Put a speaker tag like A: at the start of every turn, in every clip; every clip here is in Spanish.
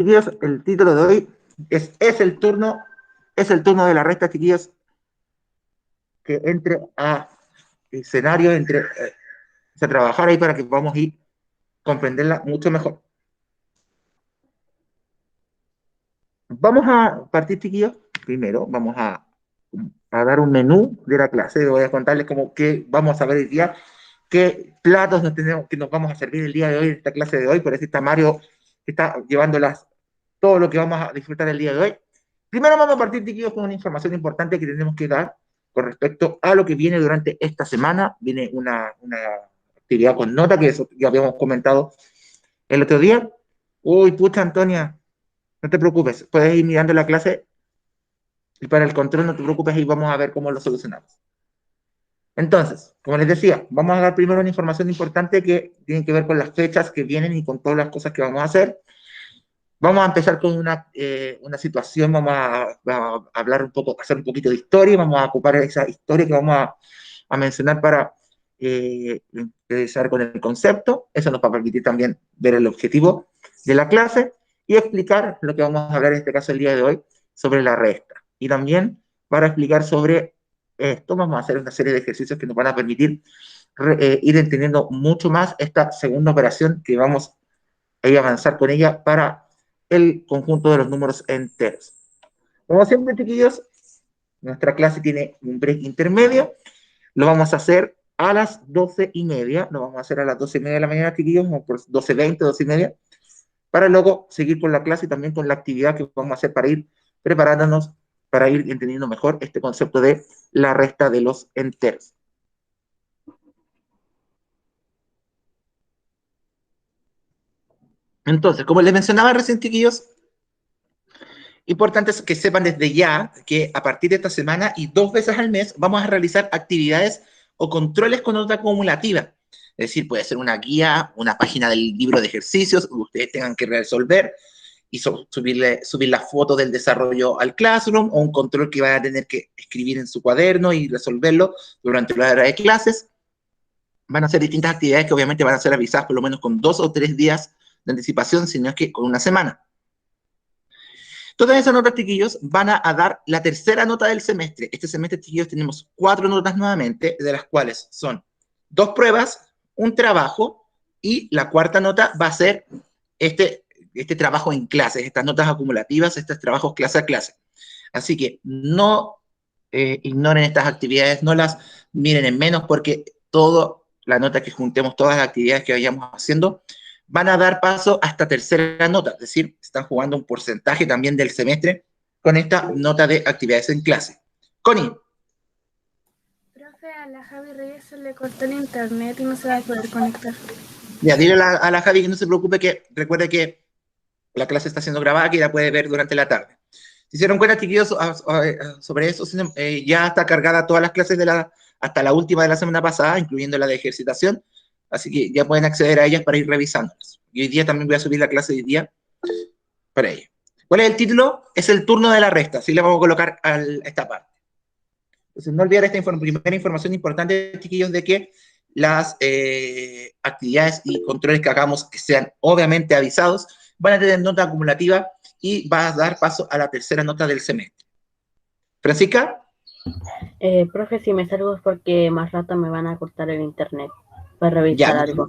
A: Chiquillos, el título de hoy es el turno de la resta, chiquillos, que entre a escenario, a trabajar ahí para que podamos ir comprenderla mucho mejor. Vamos a partir, chiquillos. Primero, vamos a dar un menú de la clase. Voy a contarles cómo que vamos a ver el día, qué platos que nos vamos a servir el día de hoy, en esta clase de hoy. Por eso está Mario, que está llevándolas todo lo que vamos a disfrutar el día de hoy. Primero vamos a partir, chiquillos, con una información importante que tenemos que dar con respecto a lo que viene durante esta semana. Viene una actividad con nota, que eso ya habíamos comentado el otro día. Uy, pucha, Antonia, no te preocupes, puedes ir mirando la clase y para el control no te preocupes y vamos a ver cómo lo solucionamos. Entonces, como les decía, vamos a dar primero una información importante que tiene que ver con las fechas que vienen y con todas las cosas que vamos a hacer. Vamos a empezar con una situación, a hablar un poco, hacer un poquito de historia, vamos a ocupar esa historia que vamos a mencionar para empezar con el concepto. Eso nos va a permitir también ver el objetivo de la clase y explicar lo que vamos a hablar en este caso el día de hoy sobre la resta. Y también para explicar sobre esto vamos a hacer una serie de ejercicios que nos van a permitir ir entendiendo mucho más esta segunda operación que vamos a ir a avanzar con ella para el conjunto de los números enteros. Como siempre, chiquillos, nuestra clase tiene un break intermedio. Lo vamos a hacer a las 12:30. Lo vamos a hacer a las 12:30 de la mañana, chiquillos, como por 12:20, 12:30, para luego seguir con la clase y también con la actividad que vamos a hacer para ir preparándonos, para ir entendiendo mejor este concepto de la resta de los enteros. Entonces, como les mencionaba recién, chiquillos, importante es que sepan desde ya que a partir de esta semana y 2 veces al mes vamos a realizar actividades o controles con nota acumulativa. Es decir, puede ser una guía, una página del libro de ejercicios, que ustedes tengan que resolver y subir la foto del desarrollo al Classroom, o un control que van a tener que escribir en su cuaderno y resolverlo durante la hora de clases. Van a ser distintas actividades que obviamente van a ser avisadas por lo menos con 2 o 3 días de anticipación, sino que con una semana. Todas esas notas, chiquillos, van a dar la tercera nota del semestre. Este semestre, chiquillos, tenemos 4 notas nuevamente, de las cuales son 2 pruebas, un trabajo, y la cuarta nota va a ser este trabajo en clases, estas notas acumulativas, estos trabajos clase a clase. Así que no ignoren estas actividades, no las miren en menos, porque toda la nota que juntemos, todas las actividades que vayamos haciendo, van a dar paso a esta tercera nota, es decir, están jugando un porcentaje también del semestre con esta nota de actividades en clase. Connie.
B: Profe, a la Javi Reyes se le cortó el internet y no se va a poder conectar.
A: Ya, dile a la Javi que no se preocupe, que recuerde que la clase está siendo grabada, que la puede ver durante la tarde. ¿Se hicieron cuenta, chiquillos, sobre eso? Ya está cargada todas las clases hasta la última de la semana pasada, incluyendo la de ejercitación, así que ya pueden acceder a ellas para ir revisándolas. Y hoy día también voy a subir la clase de hoy día para ello. ¿Cuál es el título? Es el turno de la resta, así le vamos a colocar a esta parte. Entonces, no olvidar esta primera información importante, chiquillos, de que las actividades y controles que hagamos, que sean obviamente avisados, van a tener nota acumulativa y va a dar paso a la tercera nota del semestre. ¿Francisca?
C: Profe, si me salgo es porque más rato me van a cortar el internet para revisar
A: Ya.
C: algo.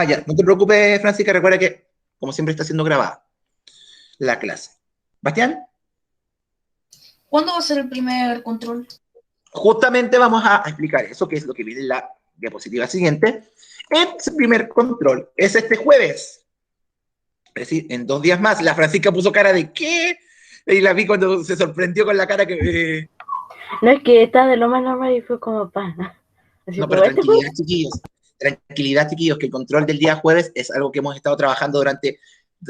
A: Ya, no te preocupes, Francisca, recuerda que, como siempre, está siendo grabada la clase. ¿Bastián?
D: ¿Cuándo va a ser el primer control?
A: Justamente vamos a explicar eso, que es lo que viene en la diapositiva siguiente. El primer control es este jueves. Es decir, en 2 días más. La Francisca puso cara de ¿qué? Y la vi cuando se sorprendió con la cara que...
C: No, es que está de lo más normal y fue como pana. Así
A: No, pero tranquilidad, chiquillos. Tranquilidad, chiquillos, que el control del día jueves es algo que hemos estado trabajando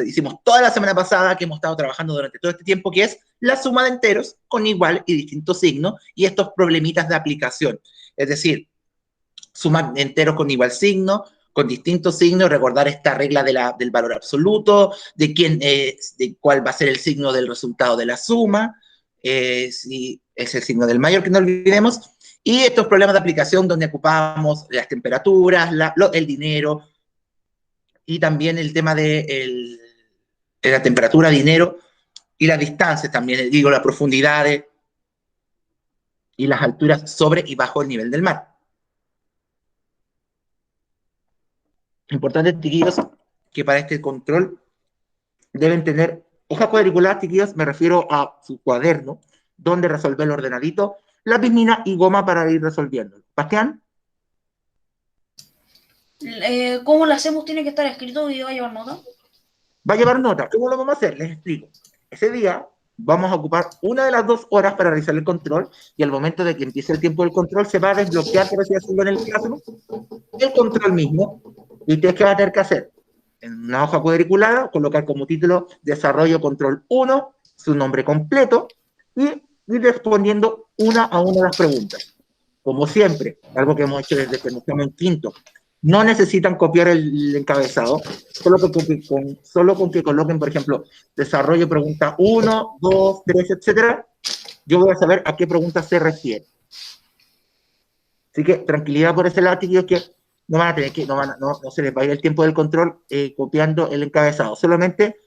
A: hicimos toda la semana pasada, que hemos estado trabajando durante todo este tiempo, que es la suma de enteros con igual y distinto signo y estos problemitas de aplicación. Es decir, suma enteros con igual signo, con distintos signos, recordar esta regla del valor absoluto, de cuál va a ser el signo del resultado de la suma, si es el signo del mayor, que no olvidemos, y estos problemas de aplicación donde ocupábamos las temperaturas, el dinero, y también el tema de la temperatura, dinero, y las distancias también, digo, las profundidades y las alturas sobre y bajo el nivel del mar. Importante, chiquillos, que para este control deben tener hoja cuadriculada, chiquillos, me refiero a su cuaderno, donde resolver el ordenadito, lápiz mina y goma para ir resolviendo. Bastián,
D: ¿Cómo lo hacemos? ¿Tiene que estar escrito y va a llevar nota?
A: va a llevar nota. ¿Cómo lo vamos a hacer? Les explico. Ese día vamos a ocupar una de las 2 horas para realizar el control y al momento de que empiece el tiempo del control se va a desbloquear, por así decirlo, en el Classroom, el control mismo. ¿Y ustedes qué van a tener que hacer? En una hoja cuadriculada, colocar como título Desarrollo Control 1, su nombre completo, y ir respondiendo una a una de las preguntas. Como siempre, algo que hemos hecho desde que nos estamos en quinto, no necesitan copiar el encabezado, solo con que coloquen, por ejemplo, desarrollo pregunta 1, 2, 3, etcétera, yo voy a saber a qué pregunta se refiere. Así que tranquilidad por ese lado, chiquillos, que no van a tener que, no se les va a ir el tiempo del control copiando el encabezado, solamente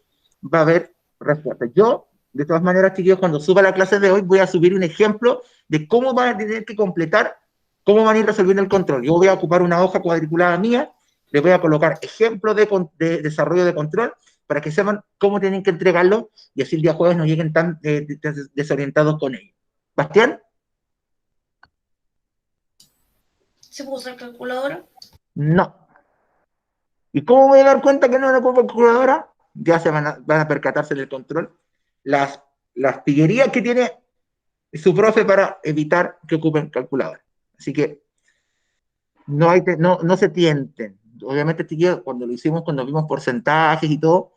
A: va a haber respuestas. Yo, de todas maneras, chiquillos, cuando suba la clase de hoy, voy a subir un ejemplo de cómo van a tener que completar, cómo van a ir resolviendo el control. Yo voy a ocupar una hoja cuadriculada mía, les voy a colocar ejemplos de desarrollo de control para que sepan cómo tienen que entregarlo y así el día jueves no lleguen tan desorientados con ello. ¿Bastián?
D: ¿Se puede usar calculadora?
A: No. ¿Y cómo voy a dar cuenta que no lo ocupo calculadora? Ya se van a percatarse del control. Las pillerías que tiene su profe para evitar que ocupen calculadora. Así que no se tienten. Obviamente, cuando lo hicimos, cuando vimos porcentajes y todo,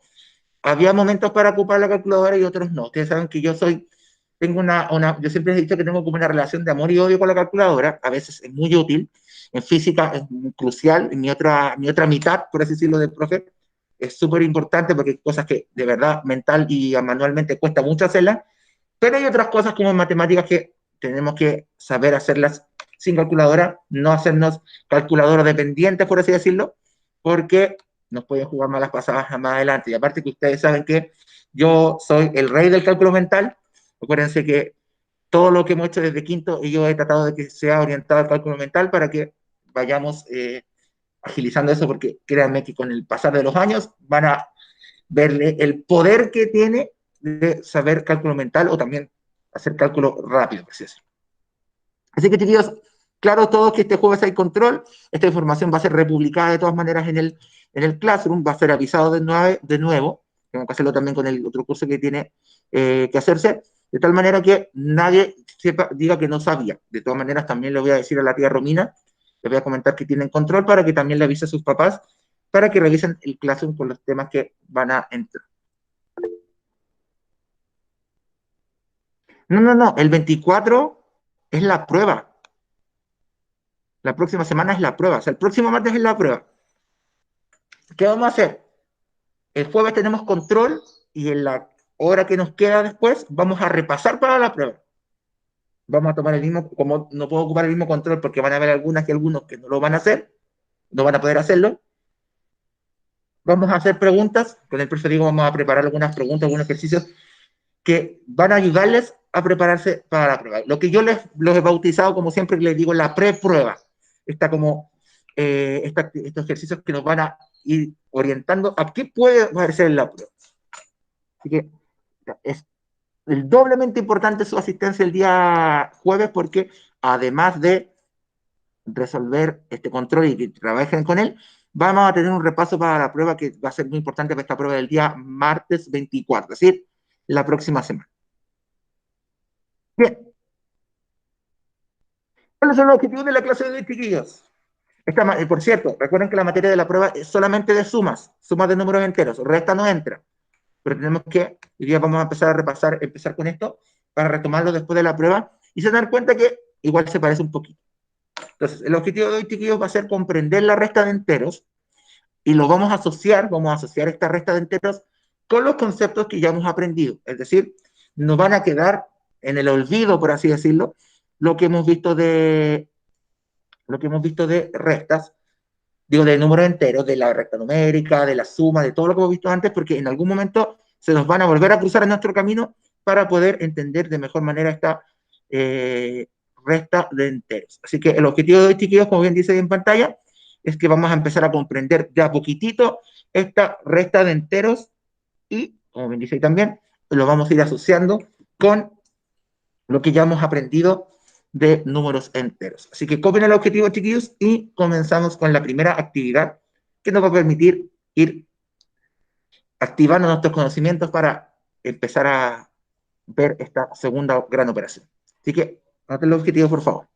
A: había momentos para ocupar la calculadora y otros no. Ustedes saben que yo yo siempre he dicho que tengo como una relación de amor y odio con la calculadora. A veces es muy útil. En física es muy crucial. En mi otra mitad, por así decirlo, del profe, es súper importante porque hay cosas que de verdad mental y manualmente cuesta mucho hacerlas. Pero hay otras cosas como en matemáticas que tenemos que saber hacerlas sin calculadora, no hacernos calculadora dependientes, por así decirlo, porque nos pueden jugar malas pasadas más adelante. Y aparte que ustedes saben que yo soy el rey del cálculo mental, acuérdense que todo lo que hemos hecho desde quinto, y yo he tratado de que sea orientado al cálculo mental para que vayamos agilizando eso, porque créanme que con el pasar de los años van a verle el poder que tiene de saber cálculo mental o también hacer cálculo rápido, por así decirlo. Así que, chiquillos, claro todos que este jueves hay control, esta información va a ser republicada de todas maneras en el Classroom, va a ser avisado de nuevo, tengo que hacerlo también con el otro curso que tiene que hacerse, de tal manera que nadie diga que no sabía. De todas maneras, también le voy a decir a la tía Romina, le voy a comentar que tienen control para que también le avise a sus papás, para que revisen el Classroom con los temas que van a entrar. No, el 24 es la prueba. La próxima semana es la prueba, o sea, el próximo martes es la prueba. ¿Qué vamos a hacer? El jueves tenemos control y en la hora que nos queda después vamos a repasar para la prueba. Vamos a tomar el mismo, como no puedo ocupar el mismo control porque van a haber algunas y algunos que no lo van a hacer, no van a poder hacerlo. Vamos a hacer preguntas, con el profe digo, vamos a preparar algunas preguntas, algunos ejercicios que van a ayudarles a prepararse para la prueba. Lo que yo los he bautizado, como siempre les digo, la preprueba. Está como estos ejercicios que nos van a ir orientando a qué puede aparecer en la prueba. Así que es doblemente importante su asistencia el día jueves porque además de resolver este control y que trabajen con él, vamos a tener un repaso para la prueba que va a ser muy importante para esta prueba del día martes 24, es decir, la próxima semana. Bien. ¿Cuáles son los objetivos de la clase de hoy, chiquillos? Por cierto, recuerden que la materia de la prueba es solamente de sumas de números enteros, resta no entra. Pero tenemos que, hoy día vamos a empezar a empezar con esto, para retomarlo después de la prueba, y se dan cuenta que igual se parece un poquito. Entonces, el objetivo de hoy, chiquillos, va a ser comprender la resta de enteros, y lo vamos a asociar esta resta de enteros con los conceptos que ya hemos aprendido. Es decir, nos van a quedar en el olvido, por así decirlo, lo que hemos visto de restas, digo, de números enteros, de la recta numérica, de la suma, de todo lo que hemos visto antes, porque en algún momento se nos van a volver a cruzar en nuestro camino para poder entender de mejor manera esta resta de enteros. Así que el objetivo de hoy, chiquillos, como bien dice ahí en pantalla, es que vamos a empezar a comprender de a poquitito esta resta de enteros y, como bien dice ahí también, lo vamos a ir asociando con lo que ya hemos aprendido de números enteros. Así que copien el objetivo, chiquillos, y comenzamos con la primera actividad que nos va a permitir ir activando nuestros conocimientos para empezar a ver esta segunda gran operación. Así que, anoten el objetivo, por favor.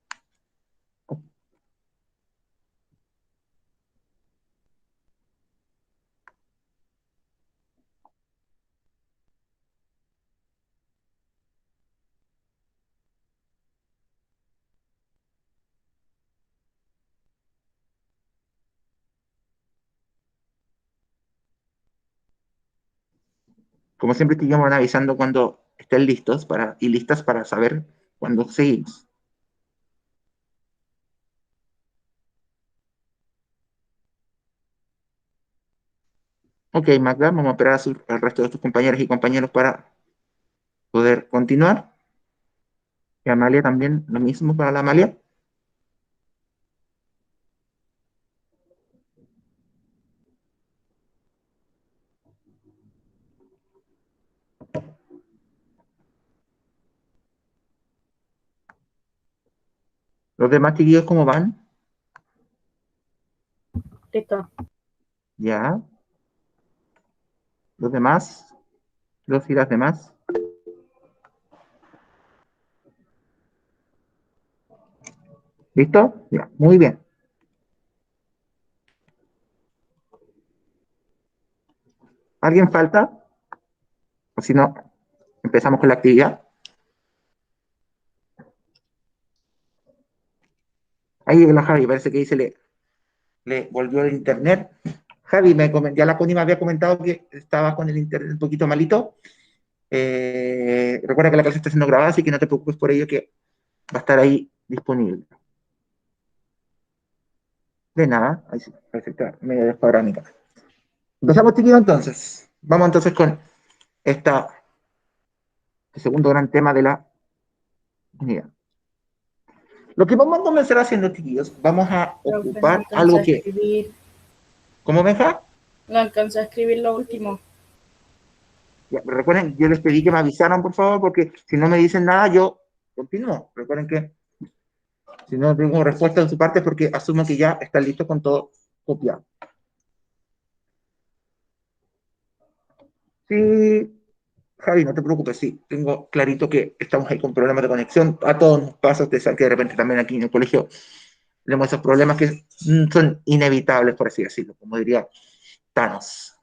A: Como siempre, te van avisando cuando estén listos y listas para saber cuándo seguimos. Ok, Magda, vamos a esperar al resto de tus compañeras y compañeros para poder continuar. Y Amalia también, lo mismo para la Amalia. ¿Los demás chiquillos cómo van?
C: Listo.
A: Ya. ¿Los demás? ¿Los y las demás? ¿Listo? Ya, muy bien. ¿Alguien falta? O si no, empezamos con la actividad. Ahí la Javi, parece que dice le volvió el internet. Javi, ya la Connie me había comentado que estaba con el internet un poquito malito. Recuerda que la clase está siendo grabada, así que no te preocupes por ello, que va a estar ahí disponible. De nada, ahí sí, perfecto, medio desparámica. Empezamos, chiquillos, entonces. Vamos entonces con el segundo gran tema de la unidad. Lo que vamos a comenzar haciendo, chiquillos, vamos a
B: Profe, no
A: ocupar
B: alcancé
A: algo
B: a
A: que...
B: escribir.
A: ¿Cómo, Benja?
B: No alcancé a escribir lo último.
A: Ya, recuerden, yo les pedí que me avisaran, por favor, porque si no me dicen nada, yo continúo. Recuerden que si no tengo respuesta de su parte es porque asumo que ya está listo con todo copiado. Sí, Javi, no te preocupes, sí, tengo clarito que estamos ahí con problemas de conexión. A todos nos pasa, ustedes saben que de repente también aquí en el colegio tenemos esos problemas que son inevitables, por así decirlo, como diría Thanos.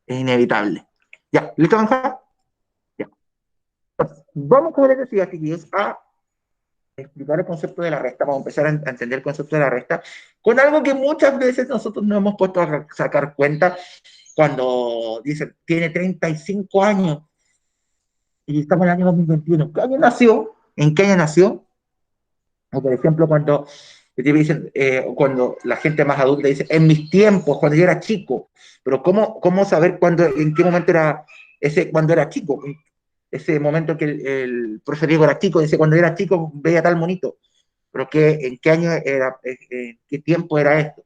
A: Es inevitable. Ya, ¿listo, Benja? Ya. Vamos, como les decía, chiquillos, a explicar el concepto de la resta, vamos a empezar a entender el concepto de la resta, con algo que muchas veces nosotros no hemos puesto a sacar cuenta cuando dicen, tiene 35 años y estamos en el año 2021. ¿Qué año nació? ¿En qué año nació? O por ejemplo, cuando la gente más adulta dice, en mis tiempos, cuando yo era chico, pero ¿cómo saber en qué momento era cuando era chico? Ese momento que el profe Diego era chico, dice, cuando era chico veía tal monito, pero ¿en qué año era, en qué tiempo era esto?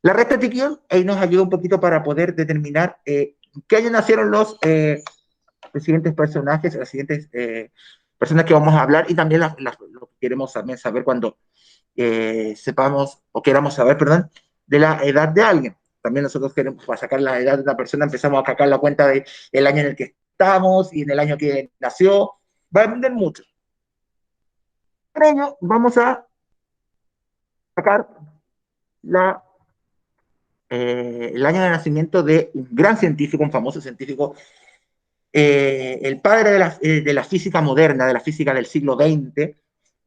A: La resta de Tiquión ahí nos ayuda un poquito para poder determinar en qué año nacieron los siguientes personajes, las siguientes personas que vamos a hablar y también lo que queremos también saber cuando sepamos o queramos saber, perdón, de la edad de alguien. También nosotros queremos, para sacar la edad de una persona, empezamos a sacar la cuenta del año en el que estamos y en el año que nació. Va a depender mucho. Para ello, vamos a sacar el año de nacimiento de un gran científico, un famoso científico, el padre de la física moderna, de la física del siglo XX,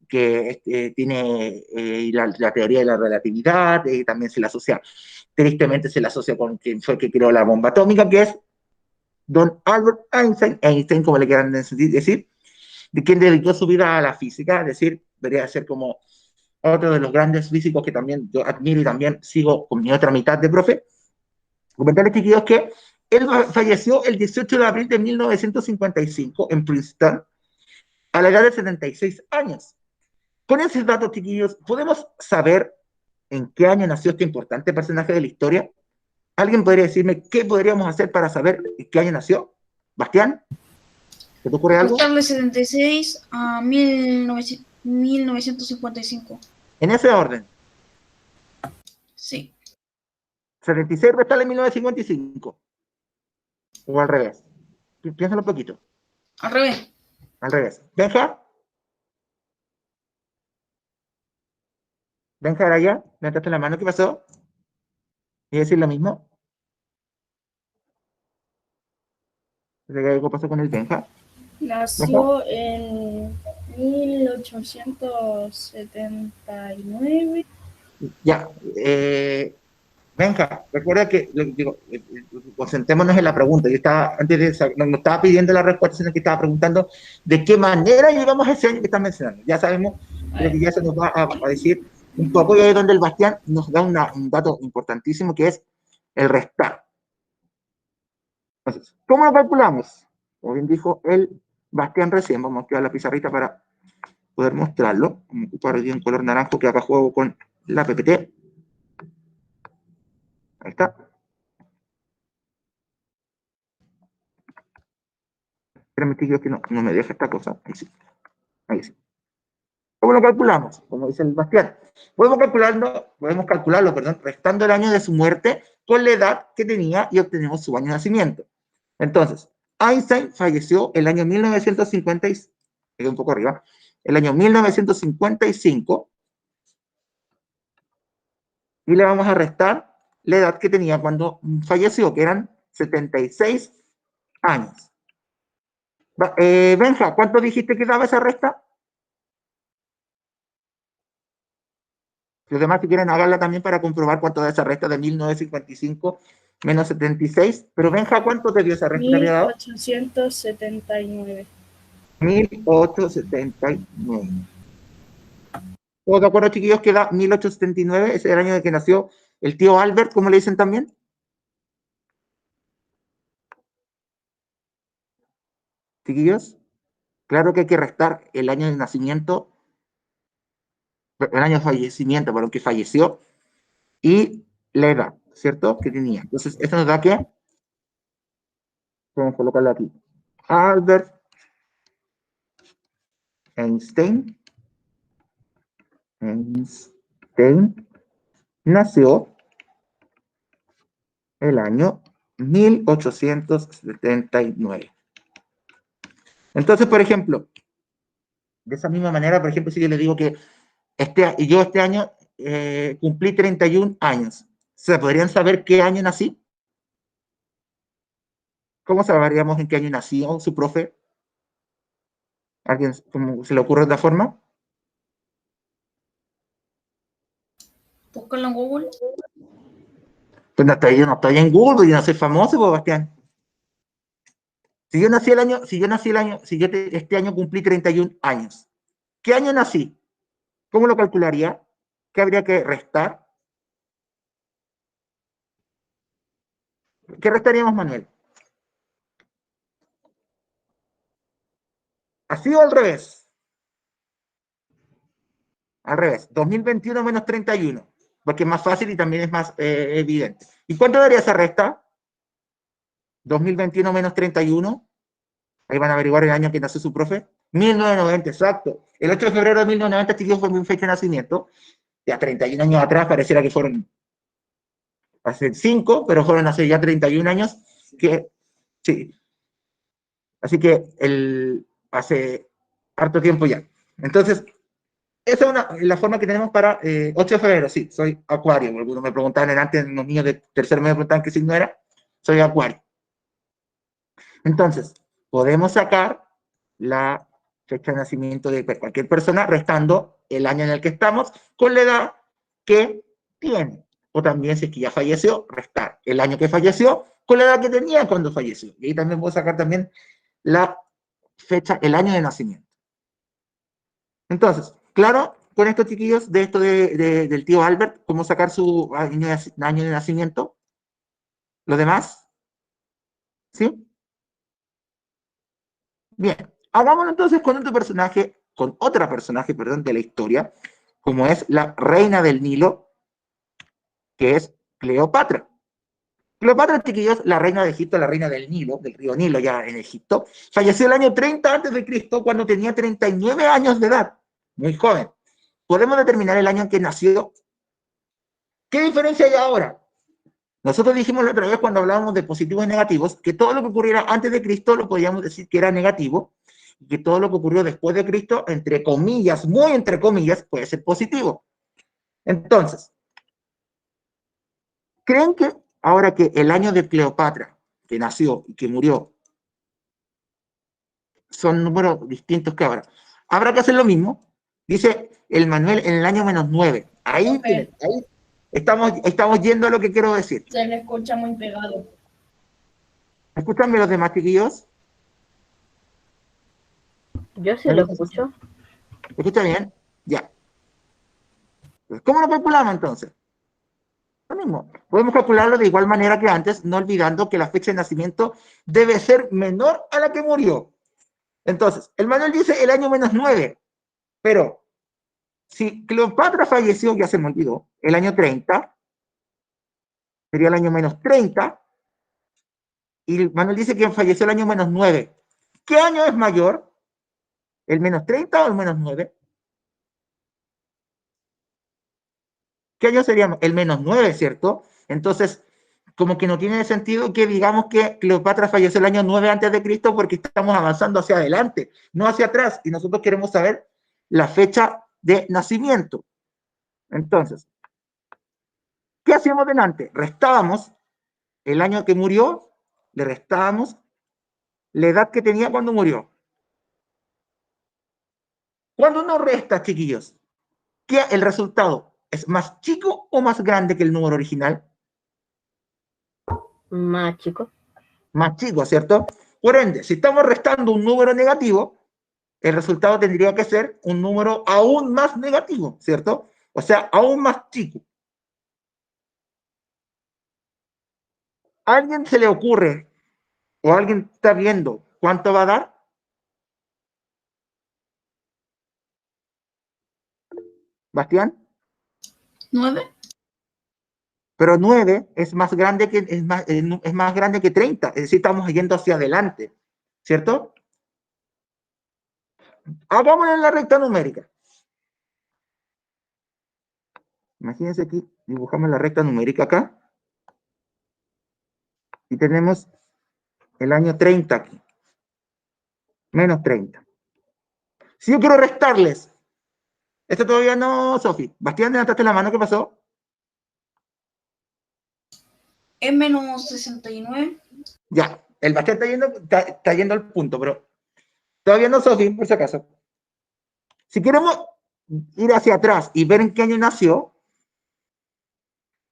A: que tiene la teoría de la relatividad, también tristemente se la asocia con quien fue el que creó la bomba atómica, que es don Albert Einstein, como le quieran decir, de quien dedicó su vida a la física, es decir, debería ser como otro de los grandes físicos que también yo admiro y también sigo con mi otra mitad de profe. Comentarles, chiquillos, que Él falleció el 18 de abril de 1955 en Princeton, a la edad de 76 años. Con esos datos, chiquillos, ¿podemos saber en qué año nació este importante personaje de la historia? ¿Alguien podría decirme qué podríamos hacer para saber en qué año nació? ¿Bastián? ¿Se te ocurre algo?
D: Restarle 76 a 1955.
A: En ese orden.
D: Sí.
A: 76 restarle 1955. O al revés. Piénsalo un poquito.
D: Al revés.
A: Al revés. Benja. Benja era allá. Levantaste la mano. ¿Qué pasó? ¿Y decir lo mismo? ¿Qué pasó con el Benja?
B: Nació en 1879.
A: Ya. Benja, recuerda que, digo, concentrémonos en la pregunta. Yo estaba, antes de no estaba pidiendo la respuesta, sino que estaba preguntando de qué manera llegamos a ese año que estás mencionando. Ya sabemos, creo que ya se nos va a decir un poco, y ahí es donde el Bastián nos da un dato importantísimo, que es el restar. Entonces, ¿cómo lo calculamos? Como bien dijo el Bastián recién, vamos a activar la pizarrita para poder mostrarlo. Vamos a ocupar hoy un color naranjo que acá juego con la PPT. Ahí está. Espérame, tío, que no me deja esta cosa. Ahí sí. Ahí sí. ¿Cómo lo calculamos? Como dice el Bastián. Podemos calcularlo, restando el año de su muerte con la edad que tenía y obtenemos su año de nacimiento. Entonces, Einstein falleció el año 1950, un poco arriba, el año 1955, y le vamos a restar la edad que tenía cuando falleció, que eran 76 años. Benja, ¿cuánto dijiste que daba esa resta? Los demás, si quieren, háganla también para comprobar cuánto da esa resta de 1955 menos 76. Pero Benja, ¿cuánto te dio esa resta?
B: 1879.
A: 1879. ¿Todos de acuerdo, chiquillos, que da 1879? Ese es el año de que nació el tío Albert, como le dicen también. Chiquillos, claro que hay que restar el año de nacimiento, el año de fallecimiento, por lo que falleció, y la edad, ¿cierto? Que tenía. Entonces, esto nos da que, vamos a colocarlo aquí, Albert Einstein nació el año 1879. Entonces, por ejemplo, de esa misma manera, por ejemplo, si yo le digo que yo este año cumplí 31 años, ¿se podrían saber qué año nací? ¿Cómo sabríamos en qué año nací su profe? ¿Alguien se le ocurre de otra forma?
D: Búscalo en Google.
A: Pues yo no estoy en Google, yo no soy famoso, pues, Bastián. Si yo este año cumplí 31 años, ¿qué año nací? ¿Cómo lo calcularía? ¿Qué habría que restar? ¿Qué restaríamos, Manuel? ¿Así o al revés? Al revés. 2021 menos 31, porque es más fácil y también es más evidente. ¿Y cuánto daría esa resta? 2021 menos 31. Ahí van a averiguar el año que nació su profe. 1990, exacto. El 8 de febrero de 1990, este fue mi fecha de nacimiento. Ya 31 años atrás, pareciera que fueron hace 5, pero fueron hace ya 31 años. Sí. Así que hace harto tiempo ya. Entonces, esa es la forma que tenemos para 8 de febrero. Sí, soy Acuario. Algunos me preguntaban antes, los niños de tercer mes me preguntaban qué signo era. Soy Acuario. Entonces, podemos sacar la fecha de nacimiento de cualquier persona restando el año en el que estamos con la edad que tiene. O también, si es que ya falleció, restar el año que falleció con la edad que tenía cuando falleció. Y ahí también puedo sacar también la fecha, el año de nacimiento. Entonces, claro, con estos chiquillos, de esto del tío Albert, cómo sacar su año de nacimiento. ¿Lo demás? ¿Sí? Bien. Hagámoslo entonces con otra personaje, perdón, de la historia, como es la reina del Nilo, que es Cleopatra. Cleopatra, chiquillos, la reina de Egipto, la reina del Nilo, del río Nilo ya en Egipto, falleció el año 30 antes de Cristo cuando tenía 39 años de edad, muy joven. Podemos determinar el año en que nació. ¿Qué diferencia hay ahora? Nosotros dijimos la otra vez cuando hablábamos de positivos y negativos que todo lo que ocurriera antes de Cristo lo podíamos decir que era negativo y que todo lo que ocurrió después de Cristo, entre comillas, muy entre comillas, puede ser positivo. Entonces, ¿creen que ahora que el año de Cleopatra, que nació y que murió, son números distintos que ahora? Habrá que hacer lo mismo. Dice el Manuel en el año -9. Ahí,
D: Profe,
A: ahí estamos yendo a lo que quiero decir.
D: se le escucha muy pegado.
A: Escúchame los demás chiquillos.
C: Yo sí lo escucho.
A: ¿Escucha bien? Ya. ¿Cómo lo calculamos entonces? Lo mismo. Podemos calcularlo de igual manera que antes, no olvidando que la fecha de nacimiento debe ser menor a la que murió. Entonces, el manual dice el año -9, pero si Cleopatra falleció, ya se me olvidó, el año 30, sería el año -30, y el manual dice que falleció el año -9. ¿Qué año es mayor? ¿El -30 o el -9? ¿Qué año sería? El -9, ¿cierto? Entonces, como que no tiene sentido que digamos que Cleopatra falleció el año 9 antes de Cristo porque estamos avanzando hacia adelante, no hacia atrás, y nosotros queremos saber la fecha de nacimiento. Entonces, ¿qué hacíamos delante? Restábamos el año que murió, le restábamos la edad que tenía cuando murió. Cuando uno resta, chiquillos, ¿qué el resultado es más chico o más grande que el número original?
C: Más chico.
A: Más chico, ¿cierto? Por ende, si estamos restando un número negativo, el resultado tendría que ser un número aún más negativo, ¿cierto? O sea, aún más chico. ¿A alguien se le ocurre o alguien está viendo cuánto va a dar? Bastián,
D: 9.
A: pero 9 es más grande que, es más grande que 30, es decir, estamos yendo hacia adelante, ¿cierto? Hagámoslo en la recta numérica. Imagínense aquí, dibujamos la recta numérica acá y tenemos el año 30 aquí, -30. Si yo quiero restarles, esto todavía no, Sofi. Bastián, levantaste la mano, ¿qué pasó?
D: Es -69.
A: Ya, el Bastián está yendo al punto, pero todavía no, Sofi, por si acaso. Si queremos ir hacia atrás y ver en qué año nació,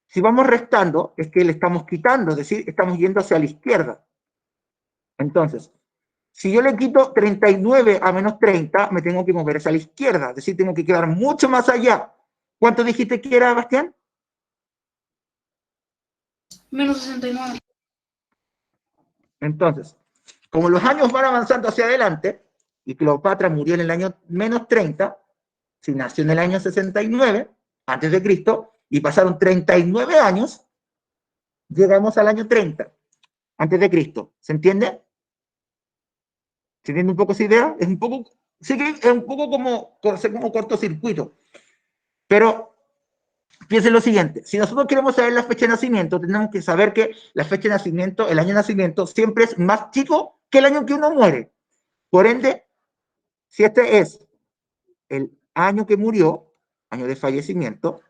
A: si vamos restando, es que le estamos quitando, es decir, estamos yendo hacia la izquierda. Entonces, si yo le quito 39 a -30, me tengo que mover hacia la izquierda, es decir, tengo que quedar mucho más allá. ¿Cuánto dijiste que era, Bastián?
D: -69.
A: Entonces, como los años van avanzando hacia adelante, y Cleopatra murió en el año -30, si nació en el año 69, antes de Cristo, y pasaron 39 años, llegamos al año 30, antes de Cristo. ¿Se entiende? ¿Se entiende un poco esa idea? Es un poco, sí que es un poco como cortocircuito. Pero piensen lo siguiente, si nosotros queremos saber la fecha de nacimiento, tenemos que saber que la fecha de nacimiento, el año de nacimiento, siempre es más chico que el año que uno muere. Por ende, si este es el año que murió, año de fallecimiento,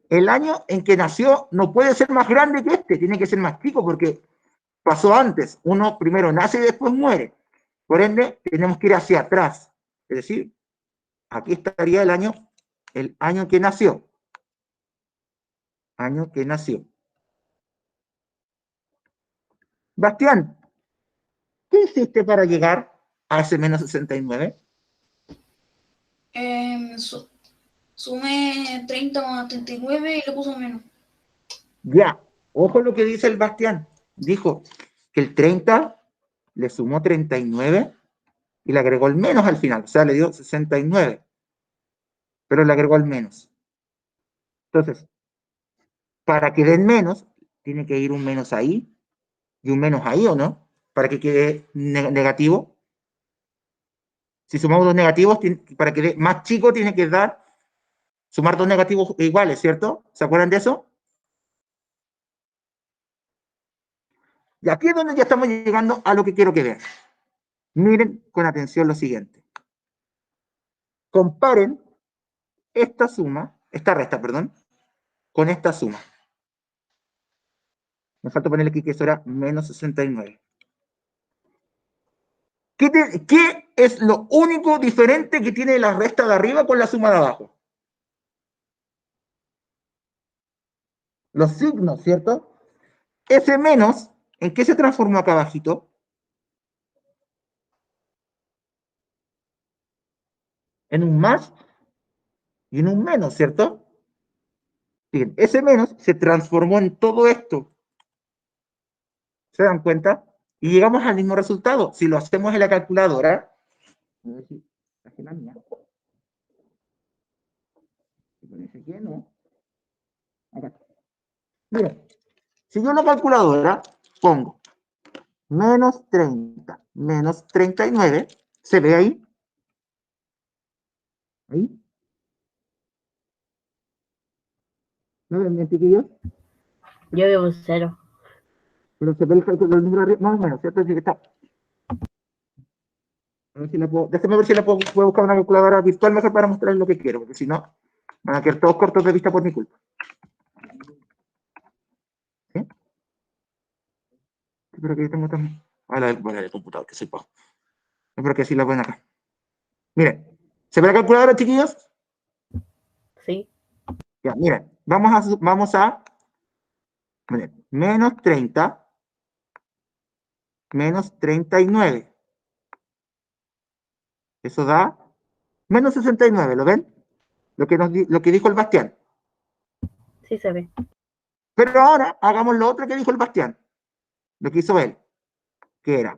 A: el año en que nació no puede ser más grande que este, tiene que ser más chico porque pasó antes. Uno primero nace y después muere. Por ende, tenemos que ir hacia atrás. Es decir, aquí estaría el año que nació. Año que nació. Bastián, ¿qué hiciste para llegar a ese -69?
D: Sumé 30 más 39 y le puso menos.
A: Ya, ojo lo que dice el Bastián. Dijo que el 30 le sumó 39 y le agregó el menos al final, o sea, le dio 69, pero le agregó el menos. Entonces, para que den menos, tiene que ir un menos ahí y un menos ahí, ¿o no? Para que quede negativo. Si sumamos dos negativos, para que dé más chico, tiene que dar, sumar dos negativos iguales, ¿cierto? ¿Se acuerdan de eso? Y aquí es donde ya estamos llegando a lo que quiero que vean. Miren con atención lo siguiente. Comparen esta suma, esta resta, perdón, con esta suma. Me falta ponerle aquí que eso era menos 69. ¿Qué es lo único diferente que tiene la resta de arriba con la suma de abajo? Los signos, ¿cierto? Ese menos, ¿en qué se transformó acá abajito? En un más y en un menos, ¿cierto? Bien, ese menos se transformó en todo esto. ¿Se dan cuenta? Y llegamos al mismo resultado. Si lo hacemos en la calculadora, la mía, no. Acá. Miren, si yo en la calculadora pongo menos 30, menos 39, ¿se ve ahí? ¿Ahí? ¿No ven bien, chiquillos?
C: Yo veo un 0.
A: Pero se ve el número arriba, más o menos, ¿cierto? Así que está. A ver si déjame ver si la puedo buscar una calculadora virtual mejor para mostrarles lo que quiero, porque si no, van a quedar todos cortos de vista por mi culpa. ¿Sí? Espero que yo tengo también. Ah, la del computador, que soy pago. Espero que sí la pueden acá. Miren, ¿se ve la calculadora, chiquillos?
C: Sí.
A: Ya, miren, vamos a miren, menos 30, menos 39. Eso da menos 69, ¿lo ven? Lo que dijo el Bastián.
C: Sí se ve.
A: Pero ahora hagamos lo otro que dijo el Bastián. Lo que hizo él, que era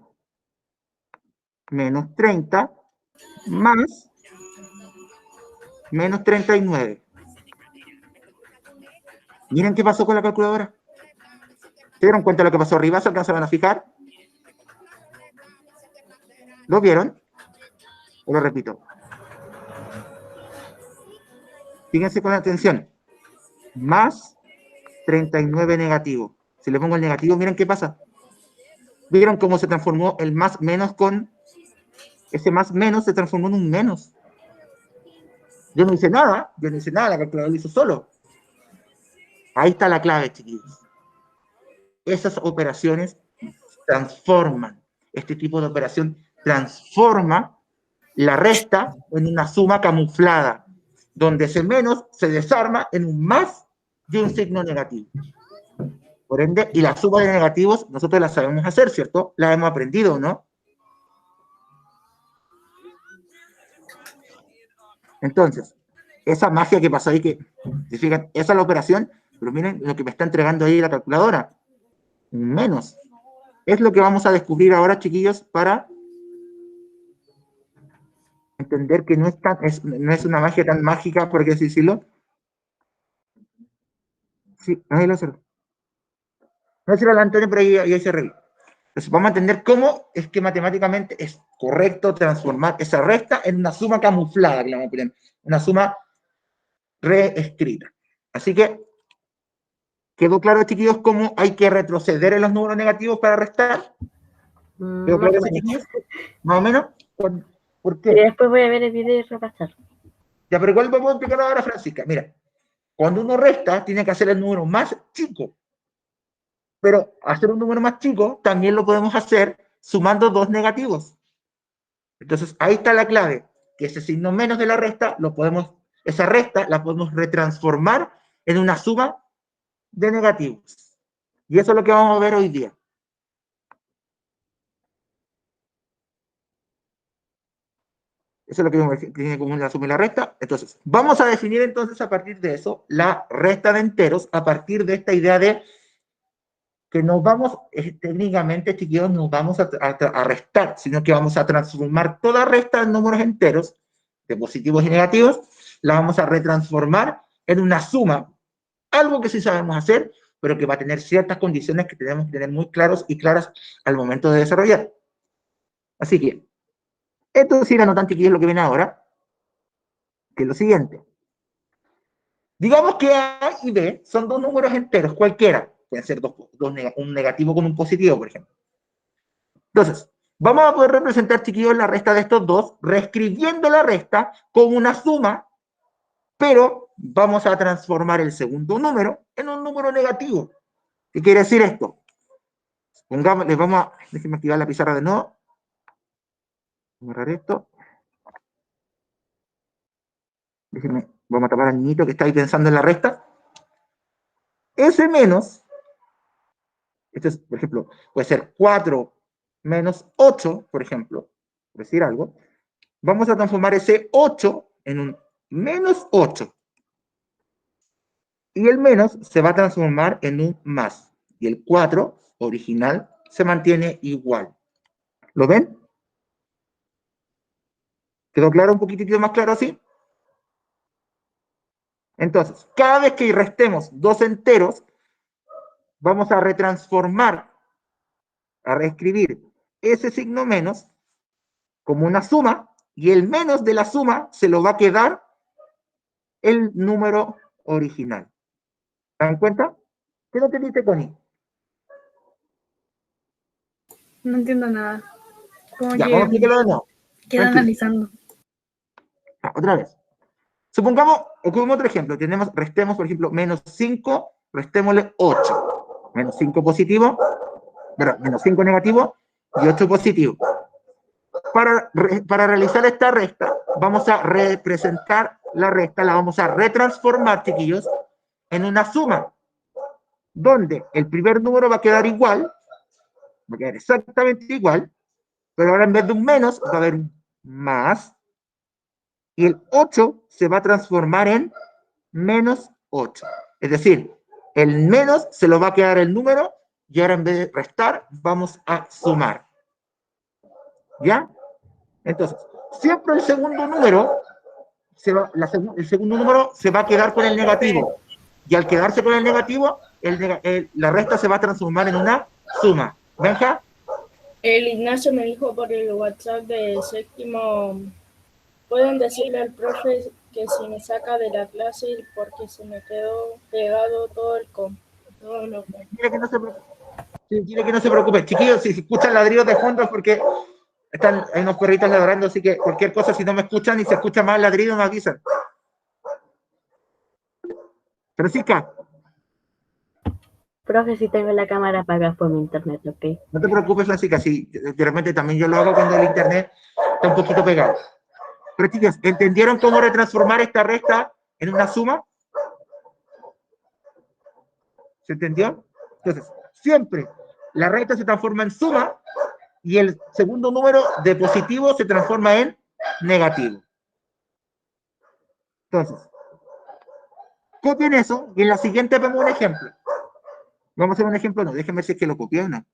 A: menos 30 más menos 39. Miren qué pasó con la calculadora. ¿Se dieron cuenta de lo que pasó arriba? ¿Se alcanzaron a fijar? ¿Lo vieron? Lo repito. Fíjense con atención. Más 39 negativo. Si le pongo el negativo, miren qué pasa. ¿Vieron cómo se transformó el más menos con... Ese más menos se transformó en un menos? Yo no hice nada, la calculadora lo hizo solo. Ahí está la clave, chiquillos. Esas operaciones transforman. Este tipo de operación transforma la resta en una suma camuflada, donde ese menos se desarma en un más y un signo negativo. Por ende, y la suma de negativos nosotros la sabemos hacer, ¿cierto? La hemos aprendido, ¿no? Entonces, esa magia que pasó ahí, que, fíjense, esa es la operación, pero miren lo que me está entregando ahí la calculadora. Un menos. Es lo que vamos a descubrir ahora, chiquillos, para entender que no es una magia tan mágica, por qué decirlo. Sí, ahí lo cerró. No decir al Antonio, pero ahí se arregló. Entonces, vamos a entender cómo es que matemáticamente es correcto transformar esa resta en una suma camuflada, que la vamos a poner, una suma reescrita. Así que, ¿quedó claro, chiquillos, cómo hay que retroceder en los números negativos para restar? ¿Quedó
C: Más
A: claro
C: o
A: eso,
C: menos.
A: chiquillos? ¿Más o menos? ¿Por
C: Y
A: qué?
C: después voy a ver el video y repasar.
A: Ya, pero igual vamos a explicar ahora, Francisca. Mira, cuando uno resta, tiene que hacer el número más chico. Pero hacer un número más chico también lo podemos hacer sumando dos negativos. Entonces, ahí está la clave, que ese signo menos de la resta, esa resta la podemos retransformar en una suma de negativos. Y eso es lo que vamos a ver hoy día. Eso es lo que tiene común la suma y la resta. Entonces, vamos a definir entonces a partir de eso la resta de enteros, a partir de esta idea de que nos vamos, técnicamente, chiquillos, nos vamos a restar, sino que vamos a transformar toda resta en números enteros, de positivos y negativos, la vamos a retransformar en una suma, algo que sí sabemos hacer, pero que va a tener ciertas condiciones que tenemos que tener muy claros y claras al momento de desarrollar. Así que, esto sí anotan, chiquillos, lo que viene ahora, que es lo siguiente. Digamos que A y B son dos números enteros, cualquiera. Pueden ser un negativo con un positivo, por ejemplo. Entonces, vamos a poder representar, chiquillos, la resta de estos dos, reescribiendo la resta como una suma, pero vamos a transformar el segundo número en un número negativo. ¿Qué quiere decir esto? Pongamos, déjenme activar la pizarra de nuevo. Voy a borrar esto. Déjenme, vamos a tapar al niñito que está ahí pensando en la resta. Ese menos, esto es, por ejemplo, puede ser 4 menos 8, por ejemplo, por decir algo. Vamos a transformar ese 8 en un menos 8. Y el menos se va a transformar en un más. Y el 4 original se mantiene igual. ¿Lo ven? ¿Quedó claro? Un poquitito más claro así. Entonces, cada vez que restemos dos enteros, vamos a retransformar, a reescribir ese signo menos como una suma, y el menos de la suma se lo va a quedar el número original. ¿Se dan cuenta? ¿Qué no te dice, Connie?
B: No entiendo nada. Como
A: Ya,
B: que
A: vamos a explicarlo de nuevo.
B: queda
A: Tranquilo.
B: analizando.
A: Otra vez. Supongamos, ocupemos otro ejemplo. Restemos, por ejemplo, menos 5, restémosle 8. Menos 5 positivo, perdón, menos 5 negativo y 8 positivo. Para realizar esta resta, vamos a representar la resta, la vamos a retransformar, chiquillos, en una suma, donde el primer número va a quedar igual, va a quedar exactamente igual, pero ahora en vez de un menos, va a haber un más, y el 8 se va a transformar en menos 8. Es decir, el menos se lo va a quedar el número, y ahora en vez de restar, vamos a sumar. ¿Ya? Entonces, siempre el segundo número el segundo número se va a quedar con el negativo. Y al quedarse con el negativo, la resta se va a transformar en una suma. ¿Benja?
E: El Ignacio me dijo por el WhatsApp de séptimo, pueden decirle al profe que si me saca de la clase porque se me quedó pegado todo el todo lo que...
A: Dile que no se preocupe. Sí, dile que no se preocupe. Chiquillos, si escuchan ladrillos de fondo es porque hay unos perritos ladrando, así que cualquier cosa, si no me escuchan y se escucha más ladrido, me avisan. Francisca.
C: Profe, si tengo la cámara apagada por mi internet, ¿ok?
A: No te preocupes, Francisca, sí, de repente también yo lo hago cuando el internet está un poquito pegado. Pero chicos, ¿entendieron cómo retransformar esta resta en una suma? ¿Se entendió? Entonces, siempre la resta se transforma en suma y el segundo número de positivo se transforma en negativo. Entonces, copien eso y en la siguiente vemos un ejemplo. Vamos a hacer un ejemplo, no, déjenme ver si es que lo copié o no.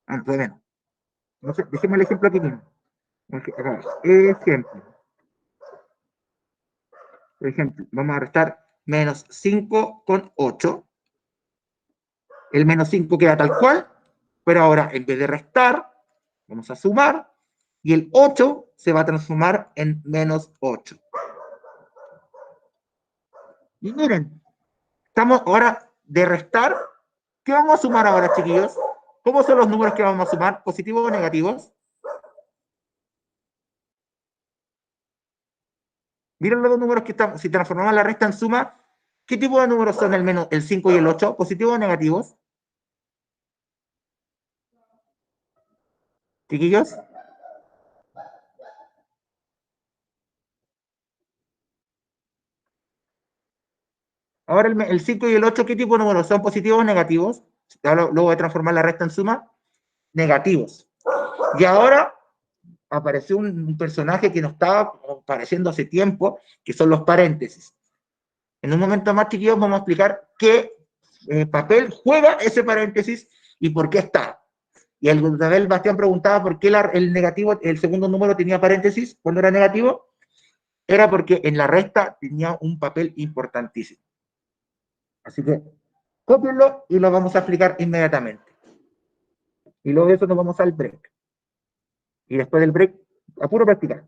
A: Ah, todavía no. No sé, déjenme el ejemplo aquí mismo. Ejemplo. Por ejemplo, vamos a restar menos 5 con 8. El menos 5 queda tal cual, pero ahora en vez de restar, vamos a sumar, y el 8 se va a transformar en menos 8. Y miren, estamos ahora de restar. ¿Qué vamos a sumar ahora, chiquillos? ¿Cómo son los números que vamos a sumar? ¿Positivos o negativos? Miren los dos números que están, si transformamos la resta en suma, ¿qué tipo de números son el 5 y el 8? ¿Positivos o negativos? ¿Chiquillos? Ahora el 5 y el 8, ¿qué tipo de números son? ¿Positivos o negativos? Ahora luego de transformar la resta en suma, negativos. Y ahora apareció un personaje que nos estaba apareciendo hace tiempo, que son los paréntesis. En un momento más, chiquillos, vamos a explicar qué papel juega ese paréntesis y por qué está. Y el Bastián preguntaba por qué el negativo, el segundo número tenía paréntesis cuando era negativo. Era porque en la resta tenía un papel importantísimo. Así que cópienlo y lo vamos a explicar inmediatamente. Y luego de eso nos vamos al break. Y después del break, a puro practicar.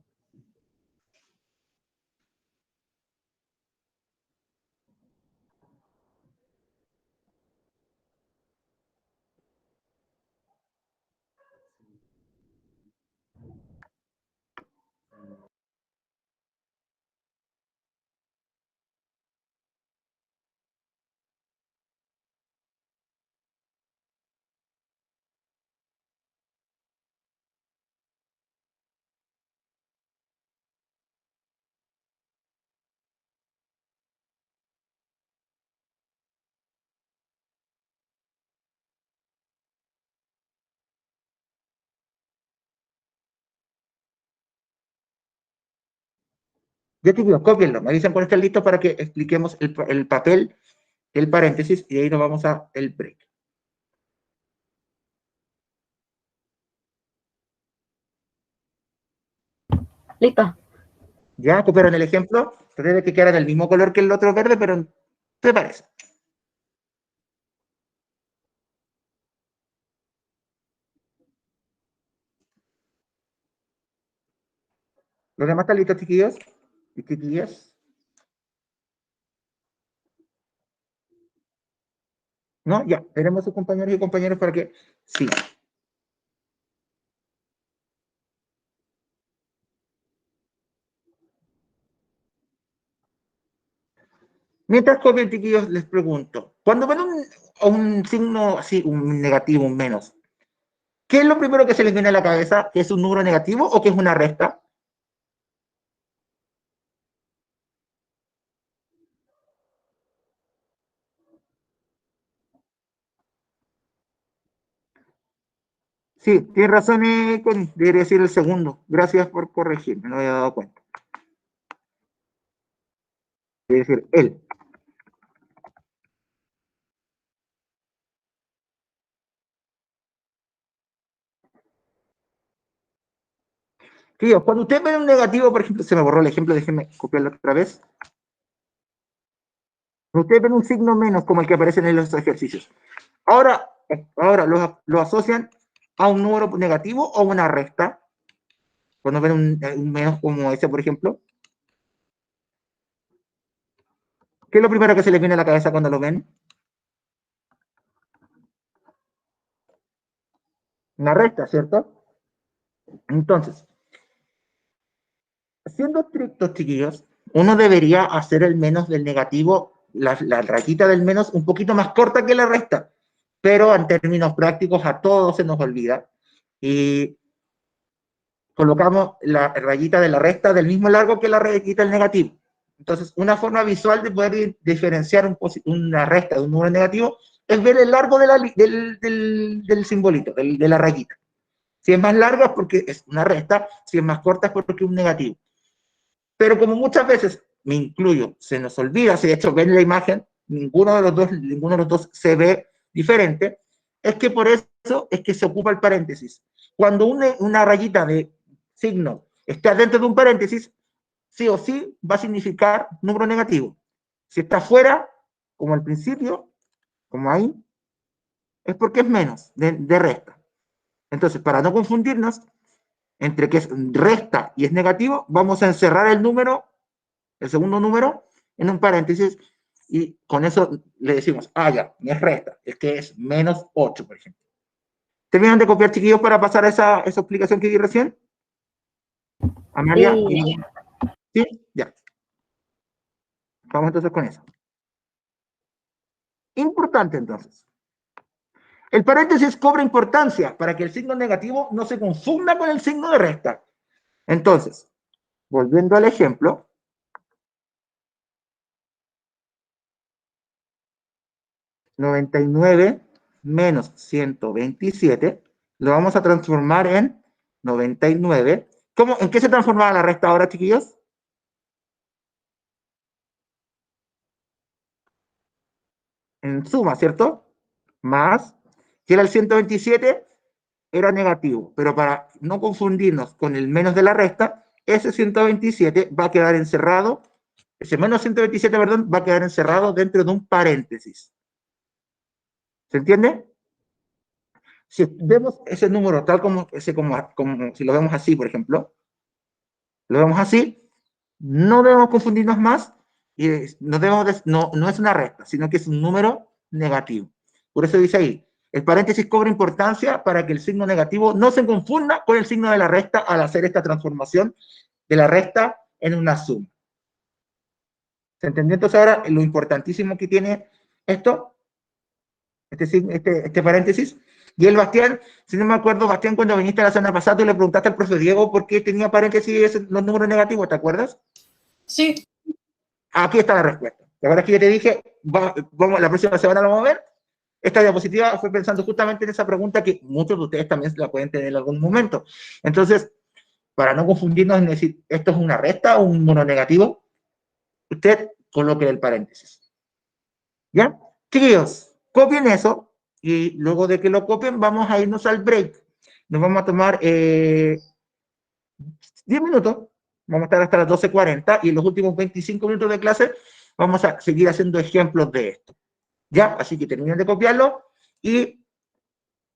A: Ya te digo, cópienlo. Me avisan cuando estén listos para que expliquemos el papel, el paréntesis, y ahí nos vamos a el break.
C: Listo.
A: Ya copiaron el ejemplo. Traté de que quedara del mismo color que el otro verde, pero ¿te parece? ¿Los demás están listos, chiquillos? ¿Y chiquillas? ¿No? Ya, tenemos a sus compañeros y compañeros para que sigan. Mientras copian, chiquillos, les pregunto, cuando ven un signo así, un negativo, un menos, ¿qué es lo primero que se les viene a la cabeza? ¿Que es un número negativo o que es una resta? Sí, tienes razón, debería decir el segundo. Gracias por corregirme, no había dado cuenta. Debe decir él. Tío, cuando usted ve un negativo, por ejemplo, se me borró el ejemplo, déjenme copiarlo otra vez. Cuando usted ve un signo menos como el que aparece en los ejercicios, ahora lo asocian a un número negativo o una resta. Cuando ven un menos como ese, por ejemplo, ¿qué es lo primero que se les viene a la cabeza cuando lo ven? Una resta, ¿cierto? Entonces, siendo estrictos, chiquillos, uno debería hacer el menos del negativo, la rayita del menos, un poquito más corta que la resta, pero en términos prácticos a todos se nos olvida. Y colocamos la rayita de la resta del mismo largo que la rayita del negativo. Entonces, una forma visual de poder diferenciar una resta de un número negativo es ver el largo del simbolito, de la rayita. Si es más larga es porque es una resta, si es más corta es porque es un negativo. Pero como muchas veces, me incluyo, se nos olvida, si de hecho ven la imagen, ninguno de los dos se ve diferente, es que por eso es que se ocupa el paréntesis. Cuando una rayita de signo está dentro de un paréntesis, sí o sí va a significar número negativo. Si está fuera, como al principio, como ahí, es porque es menos de resta. Entonces, para no confundirnos entre que es resta y es negativo, vamos a encerrar el número, el segundo número, en un paréntesis y con eso le decimos, ya, no es resta, es que es menos 8, por ejemplo. ¿Terminan de copiar, chiquillos, para pasar a esa explicación que di recién? Amalia,
C: Sí.
A: ¿sí? Ya. Vamos entonces con eso. Importante entonces. El paréntesis cobra importancia para que el signo negativo no se confunda con el signo de resta. Entonces, volviendo al ejemplo, 99 menos 127 lo vamos a transformar en 99 ¿En qué se transformaba la recta ahora, chiquillos? En suma, ¿cierto? Más, que era el 127, era negativo, pero para no confundirnos con el menos de la resta, ese 127 va a quedar encerrado, ese menos 127, perdón, va a quedar encerrado dentro de un paréntesis. ¿Se entiende? Si vemos ese número tal como si lo vemos así, por ejemplo, lo vemos así, no debemos confundirnos más y no es una resta, sino que es un número negativo. Por eso dice ahí, el paréntesis cobra importancia para que el signo negativo no se confunda con el signo de la resta al hacer esta transformación de la resta en una suma. ¿Se entendió entonces ahora lo importantísimo que tiene esto? Este paréntesis. Y el Bastián, si no me acuerdo, Bastián, cuando viniste la semana pasada, tú le preguntaste al profe Diego por qué tenía paréntesis los números negativos, ¿te acuerdas?
D: Sí,
A: Aquí está la respuesta. ¿Te acuerdas que yo te dije, la próxima semana lo vamos a ver? Esta diapositiva fue pensando justamente en esa pregunta que muchos de ustedes también la pueden tener en algún momento. Entonces, para no confundirnos en decir, esto es una resta o un número negativo, usted coloque el paréntesis. ¿Ya? Chiquillos, copien eso y luego de que lo copien vamos a irnos al break. Nos vamos a tomar 10 minutos, vamos a estar hasta las 12:40 y en los últimos 25 minutos de clase vamos a seguir haciendo ejemplos de esto. ¿Ya? Así que terminen de copiarlo y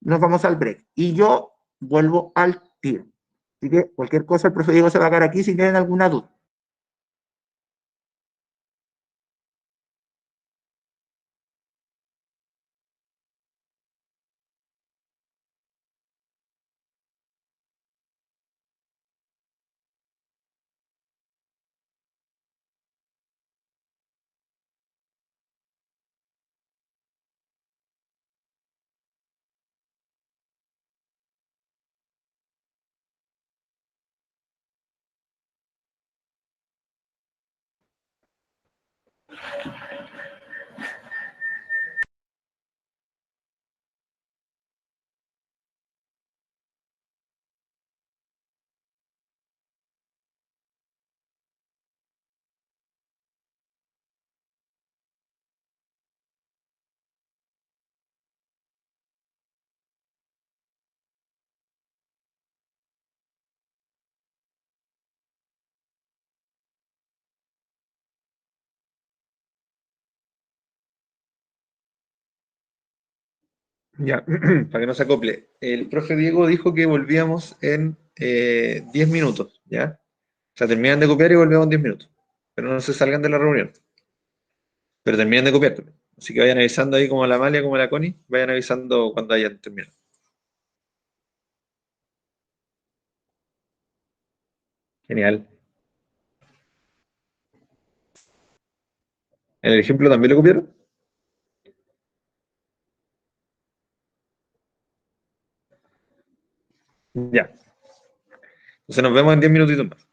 A: nos vamos al break. Y yo vuelvo al tiro. Así que cualquier cosa, el profe Diego se va a quedar aquí si tienen alguna duda.
F: Ya, para que no se acople. El profe Diego dijo que volvíamos en 10 minutos, ¿ya? O sea, terminan de copiar y volvemos en 10 minutos. Pero no se salgan de la reunión. Pero terminen de copiar también. Así que vayan avisando ahí como la Amalia, como la Connie, vayan avisando cuando hayan terminado. Genial. ¿En el ejemplo también lo copiaron? Ya. Entonces nos vemos en 10 minutitos más.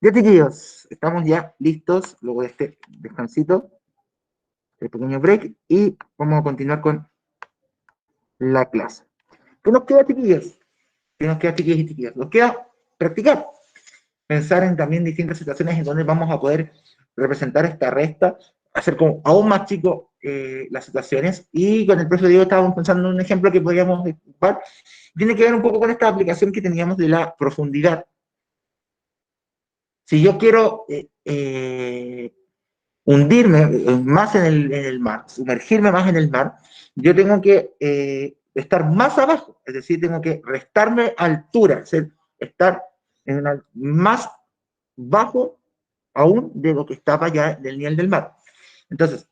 A: Ya, chiquillos, estamos ya listos luego de este descansito, este pequeño break, y vamos a continuar con la clase. ¿Qué nos queda, chiquillos? ¿Qué nos queda, chiquillos y chiquillas? Nos queda practicar, pensar en también distintas situaciones en donde vamos a poder representar esta resta, hacer como aún más chico las situaciones, y con el profe Diego estábamos pensando en un ejemplo que podríamos ocupar, tiene que ver un poco con esta aplicación que teníamos de la profundidad. Si yo quiero hundirme más en el mar, sumergirme más en el mar, yo tengo que estar más abajo, es decir, tengo que restarme altura, es decir, estar en más bajo aún de lo que estaba ya del nivel del mar. Entonces,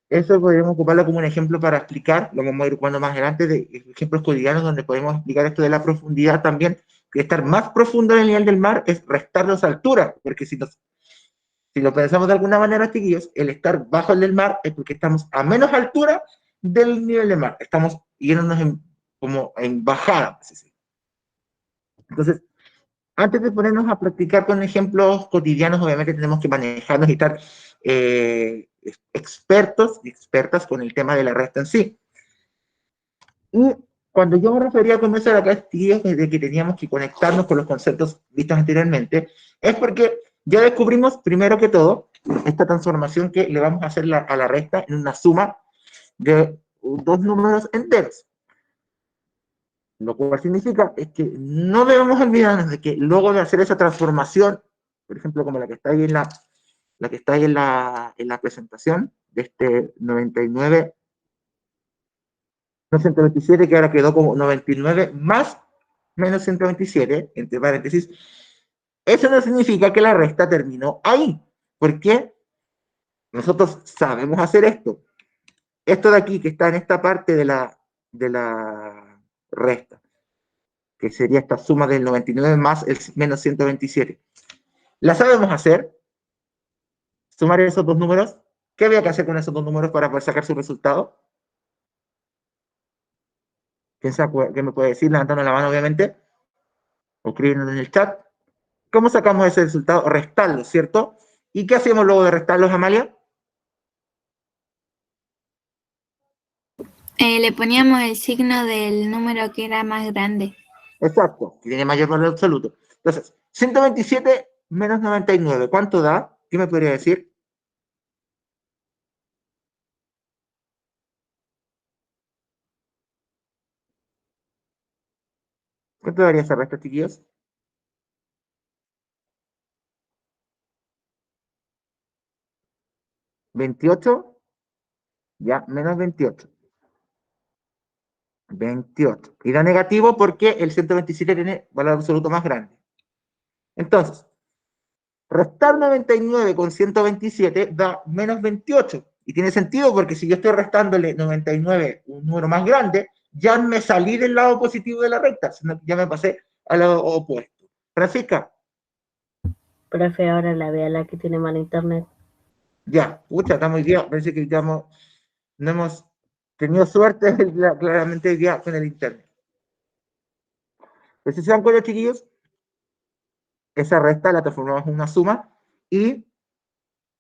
A: eso podríamos ocuparlo como un ejemplo para explicar, lo vamos a ir ocupando más adelante, de ejemplos cotidianos donde podemos explicar esto de la profundidad también, que estar más profundo en el nivel del mar es restarnos altura, porque si lo pensamos de alguna manera, chiquillos, el estar bajo el del mar es porque estamos a menos altura del nivel del mar, estamos yéndonos como en bajada. Entonces, antes de ponernos a practicar con ejemplos cotidianos, obviamente tenemos que manejarnos y estar expertos y expertas con el tema de la resta en sí. Y cuando yo me refería con eso a la clase de que teníamos que conectarnos con los conceptos vistos anteriormente, es porque ya descubrimos, primero que todo, esta transformación que le vamos a hacer a la resta en una suma de dos números enteros. Lo cual significa es que no debemos olvidarnos de que luego de hacer esa transformación, por ejemplo, como la que está ahí en la presentación, de este 99, 127, que ahora quedó como 99 más menos 127, entre paréntesis, eso no significa que la resta terminó ahí. ¿Por qué? Nosotros sabemos hacer esto. Esto de aquí, que está en esta parte de la resta, que sería esta suma del 99 más el menos 127. ¿La sabemos hacer? Sumar esos dos números. ¿Qué había que hacer con esos dos números para poder sacar su resultado? ¿Qué me puede decir? Levantando la mano, obviamente. O escribiendo en el chat. ¿Cómo sacamos ese resultado? Restarlo, ¿cierto? ¿Y qué hacemos luego de restarlos, Amalia?
G: Le poníamos el signo del número que era más grande.
A: Exacto, que tiene mayor valor absoluto. Entonces, 127 menos 99, ¿cuánto da? ¿Qué me podría decir? ¿Cuánto daría esa resta, chiquillos? 28, ya, menos 28. 28. Y da negativo porque el 127 tiene valor absoluto más grande. Entonces, restar 99 con 127 da menos 28. Y tiene sentido porque si yo estoy restándole 99, un número más grande, ya me salí del lado positivo de la recta, sino que ya me pasé al lado opuesto. Francisca.
C: Profe, ahora la vea la que tiene mal internet.
A: Ya, pucha, estamos hoy día, parece que ya no hemos tenido suerte claramente hoy día con el internet. Entonces, ¿se dan cuenta, chiquillos? Esa resta la transformamos en una suma y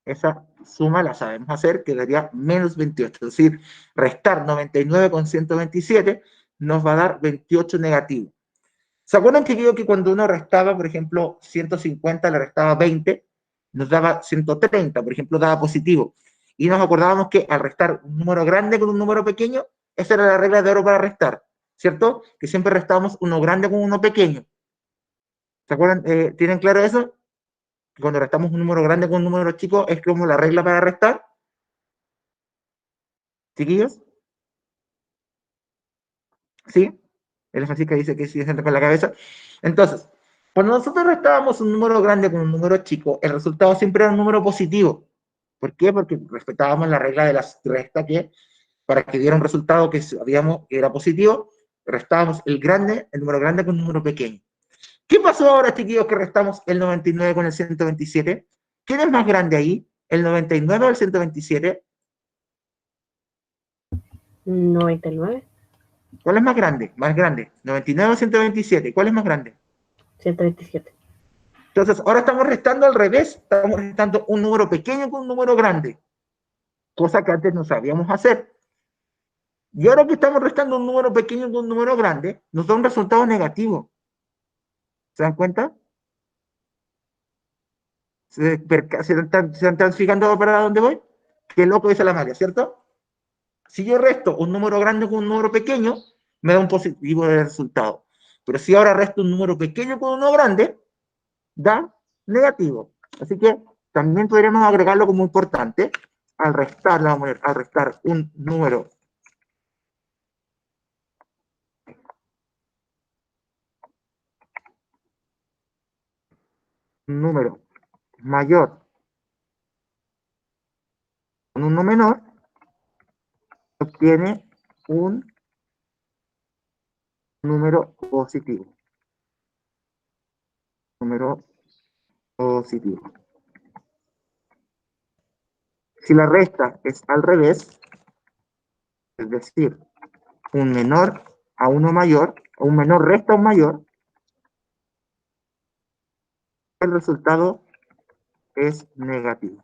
A: esa suma la sabemos hacer, quedaría menos 28. Es decir, restar 99 con 127 nos va a dar 28 negativo. ¿Se acuerdan que digo que cuando uno restaba, por ejemplo, 150 le restaba 20, nos daba 130, por ejemplo, daba positivo? Y nos acordábamos que al restar un número grande con un número pequeño, esa era la regla de oro para restar, ¿cierto? Que siempre restábamos uno grande con uno pequeño. ¿Se acuerdan? ¿Tienen claro eso? Cuando restamos un número grande con un número chico, es como la regla para restar. ¿Chiquillos? ¿Sí? El Francisca dice que sí, se con la cabeza. Entonces, cuando nosotros restábamos un número grande con un número chico, el resultado siempre era un número positivo. ¿Por qué? Porque respetábamos la regla de la resta, que para que diera un resultado que sabíamos que era positivo, restábamos el número grande con un número pequeño. ¿Qué pasó ahora, chiquillos, que restamos el 99 con el 127? ¿Quién es más grande ahí? ¿El 99 o el 127?
C: 99.
A: ¿Cuál es más grande? Más grande. 99 o 127. ¿Cuál es más grande?
C: 127.
A: Entonces, ahora estamos restando al revés, estamos restando un número pequeño con un número grande, cosa que antes no sabíamos hacer. Y ahora que estamos restando un número pequeño con un número grande, nos da un resultado negativo. ¿Se dan cuenta? ¿Se están fijando para dónde voy? Qué loco dice la María, ¿cierto? Si yo resto un número grande con un número pequeño, me da un positivo de resultado. Pero si ahora resto un número pequeño con uno grande, da negativo. Así que también podríamos agregarlo como importante. Al restar, al restar un número mayor con uno menor, obtiene un número positivo. Número positivo. Si la resta es al revés, es decir, un menor a uno mayor, o un menor resta a un mayor, el resultado es negativo.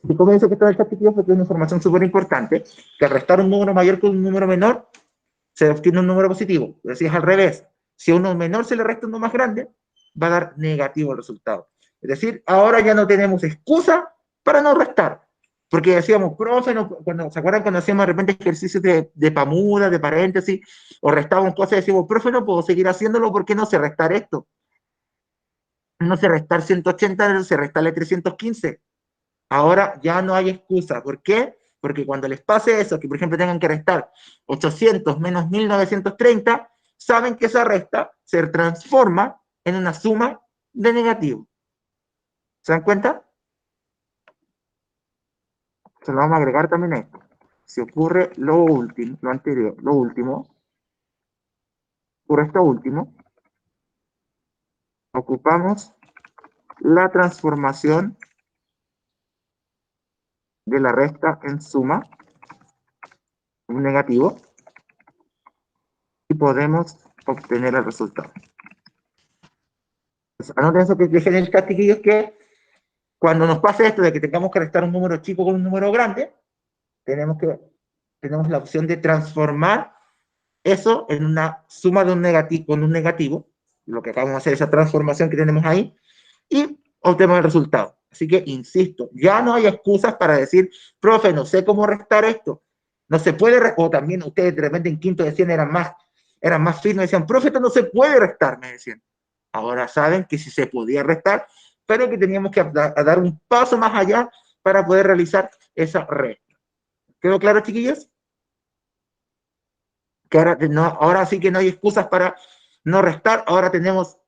A: Y como dice que está en el chat, porque es una información súper importante, que al restar un número mayor con un número menor, se obtiene un número positivo. Pero si es al revés, si a uno menor se le resta uno más grande, va a dar negativo el resultado. Es decir, ahora ya no tenemos excusa para no restar. Porque decíamos, profe, no, cuando, ¿se acuerdan cuando hacíamos de repente ejercicios de pamuda, de paréntesis, o restábamos cosas y decíamos, profe, no puedo seguir haciéndolo, ¿por qué no sé restar esto? No sé restar 180, no sé restarle 315. Ahora ya no hay excusa. ¿Por qué? Porque cuando les pase eso, que por ejemplo tengan que restar 800 menos 1930, saben que esa resta se transforma en una suma de negativo. ¿Se dan cuenta? Se lo vamos a agregar también a esto. Si ocurre lo último, lo anterior, lo último, ocurre esto último, ocupamos la transformación de la resta en suma, un negativo, y podemos obtener el resultado. Pues, anoten eso que dejen en el chat, chiquillos, que cuando nos pase esto de que tengamos que restar un número chico con un número grande, tenemos la opción de transformar eso en una suma de un negativo con un negativo, lo que acabamos de hacer, esa transformación que tenemos ahí, y obtenemos el resultado. Así que, insisto, ya no hay excusas para decir, profe, no sé cómo restar esto. No se puede, o también ustedes de repente en quinto decían, eran más firmes, decían, profe, esto no se puede restar, me decían. Ahora saben que sí se podía restar, pero que teníamos que dar un paso más allá para poder realizar esa resta. ¿Quedó claro, chiquillos? Que ahora, no, ahora sí que no hay excusas para no restar. Ahora tenemos,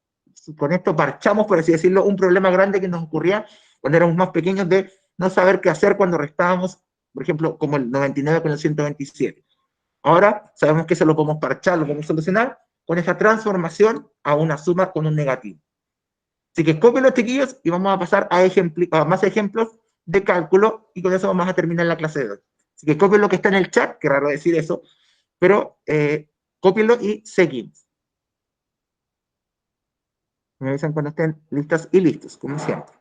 A: con esto parchamos, por así decirlo, un problema grande que nos ocurría cuando éramos más pequeños de no saber qué hacer cuando restábamos, por ejemplo, como el 99 con el 127. Ahora sabemos que eso lo podemos parchar, lo podemos solucionar con esa transformación a una suma con un negativo. Así que copien los chiquillos y vamos a pasar a más ejemplos de cálculo y con eso vamos a terminar la clase de hoy. Así que copien lo que está en el chat, que raro decir eso, pero cópienlo y seguimos. Me avisan cuando estén listas y listos, como siempre.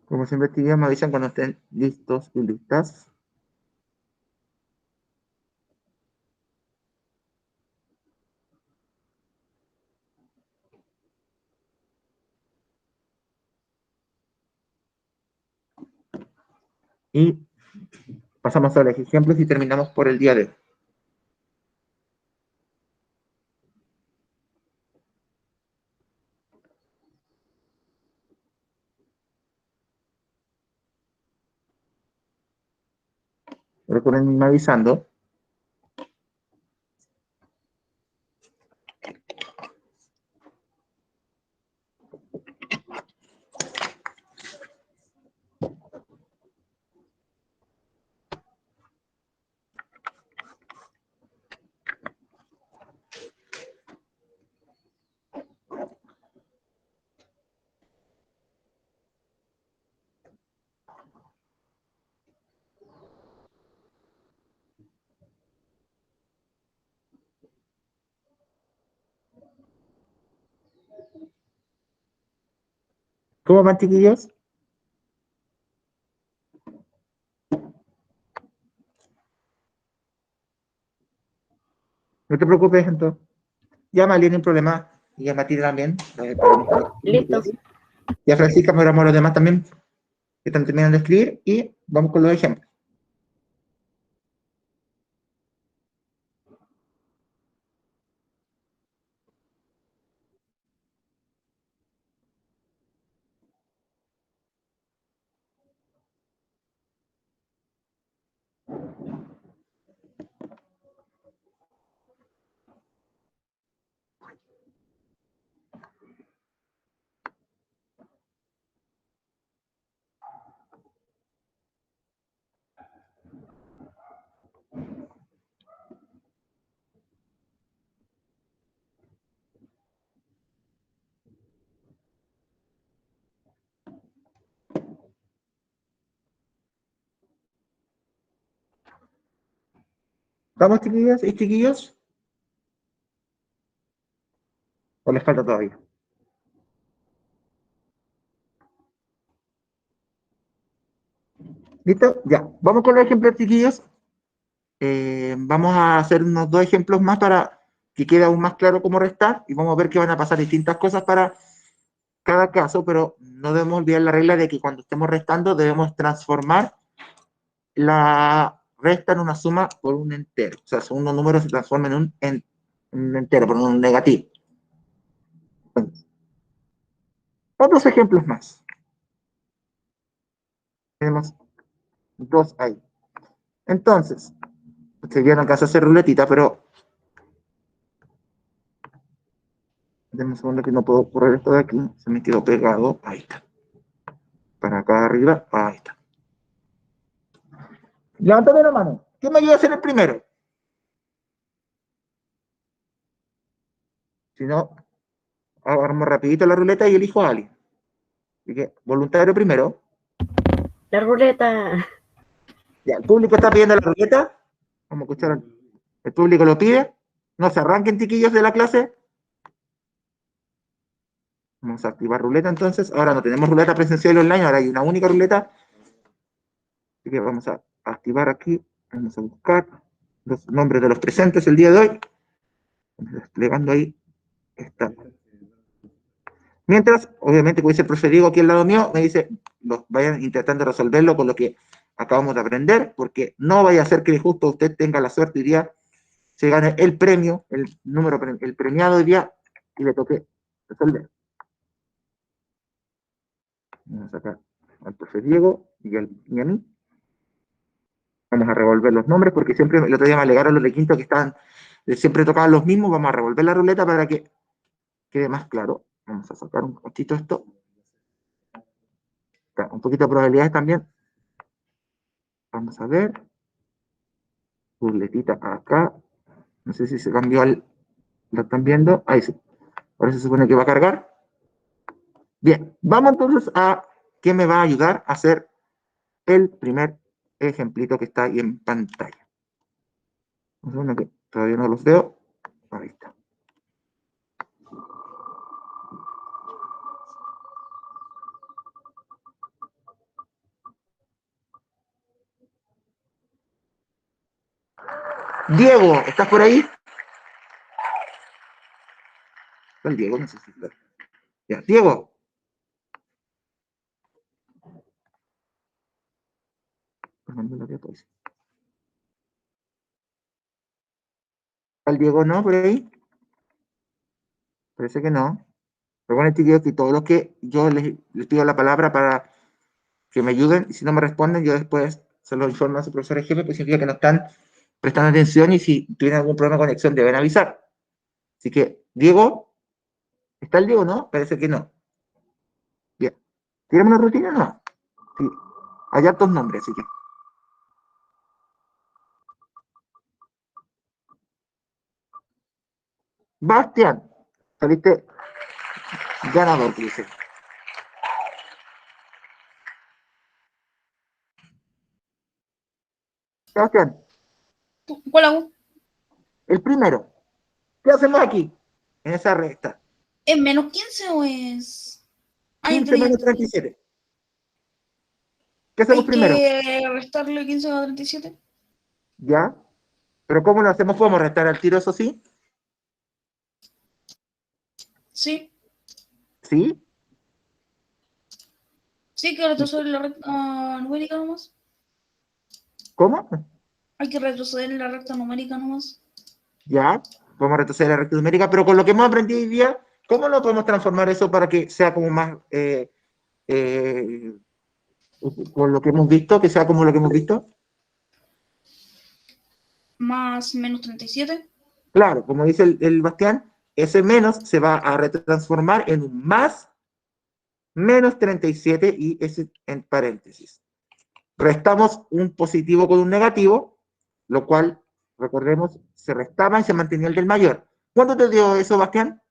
A: Como siempre, tío, me avisan cuando estén listos y listas. Y pasamos a los ejemplos y terminamos por el día de hoy. Recuerden irme avisando. ¿Cómo van, chiquillos? No te preocupes, entonces. Ya María, no hay problema. Y ya Matilde también.
C: Listo.
A: Ya Francisca, me a los demás también que están terminando de escribir y vamos con los ejemplos. ¿Vamos, chiquillas y chiquillos? ¿O les falta todavía? ¿Listo? Ya. Vamos con los ejemplos, chiquillos. Vamos a hacer unos 2 ejemplos más para que quede aún más claro cómo restar y vamos a ver que van a pasar distintas cosas para cada caso, pero no debemos olvidar la regla de que cuando estemos restando debemos transformar la resta en una suma por un entero. O sea, un número se transforma en un entero, por un negativo. Otros ejemplos más. Tenemos 2 ahí. Entonces, se vieron que hacer ruletita, pero denme un segundo que no puedo correr esto de aquí. Se me quedó pegado. Ahí está. Para acá arriba. Ahí está. Levántame la mano. ¿Quién me ayuda a ser el primero? Si no, agarramos rapidito la ruleta y elijo a alguien. Así que, voluntario primero.
C: La ruleta.
A: Ya, el público está pidiendo la ruleta. Vamos a escuchar. El público lo pide. No se arranquen, chiquillos, de la clase. Vamos a activar ruleta entonces. Ahora no tenemos ruleta presencial online, ahora hay una única ruleta. Así que vamos a activar aquí. Vamos a buscar los nombres de los presentes el día de hoy. Desplegando ahí. Está. Mientras, obviamente, como dice el profe Diego aquí al lado mío, me dice, vayan intentando resolverlo con lo que acabamos de aprender, porque no vaya a ser que justo usted tenga la suerte hoy día, se gane el premio, el premiado hoy día, y le toque resolver. Vamos a sacar al profe Diego y a mí. Vamos a revolver los nombres, porque siempre el otro día me alegaron los de quinto que estaban, siempre tocaban los mismos. Vamos a revolver la ruleta para que quede más claro. Vamos a sacar un poquito esto. Un poquito de probabilidades también. Vamos a ver. Ruletita acá. No sé si se cambió al... ¿Lo están viendo? Ahí sí. Ahora se supone que va a cargar. Bien. Vamos entonces a... ¿Qué me va a ayudar a hacer el primer ejemplito que está ahí en pantalla? Un segundo que todavía no los veo. Ahí está. Diego, ¿estás por ahí? ¿Está el Diego? No sé si está. Ya, Diego. ¿Está el Diego no por ahí? Parece que no. Pero bueno, chiquillos, que todos los que yo les pido la palabra para que me ayuden, y si no me responden, yo después se lo informo a su profesor jefe, pues significa que no están prestando atención y si tienen algún problema de conexión deben avisar. Así que, Diego, ¿está el Diego, no? Parece que no. Bien. ¿Tiramos una rutina? No. Sí. Hay hartos nombres, así que. Bastián, saliste ganador, dice. Sebastián,
D: ¿Cuál hago?
A: el primero. ¿Qué hacemos aquí? En esa recta.
D: ¿Es menos 15 o es...? Ah, ya
A: 15
D: entendí, ya
A: menos
D: entendí.
A: 37. ¿Qué hacemos
D: Hay
A: primero?
D: que restarle 15 a 37.
A: ¿Ya? ¿Pero cómo lo hacemos? ¿Podemos restar al tiro, eso sí?
D: Sí,
A: ¿Sí?
D: sí que retroceder en la recta numérica nomás.
A: ¿Cómo?
D: Hay que retroceder en la recta numérica nomás.
A: ¿Ya? Vamos a retroceder a la recta numérica, pero con lo que hemos aprendido hoy día, ¿cómo lo podemos transformar eso para que sea como más, eh, con lo que hemos visto, que sea como lo que hemos visto?
D: Más menos 37.
A: Claro, como dice el Bastián, ese menos se va a retransformar en un más menos 37 y ese en paréntesis. Restamos un positivo con un negativo, lo cual, recordemos, se restaba y se mantenía el del mayor. ¿Cuánto te dio eso, Bastián?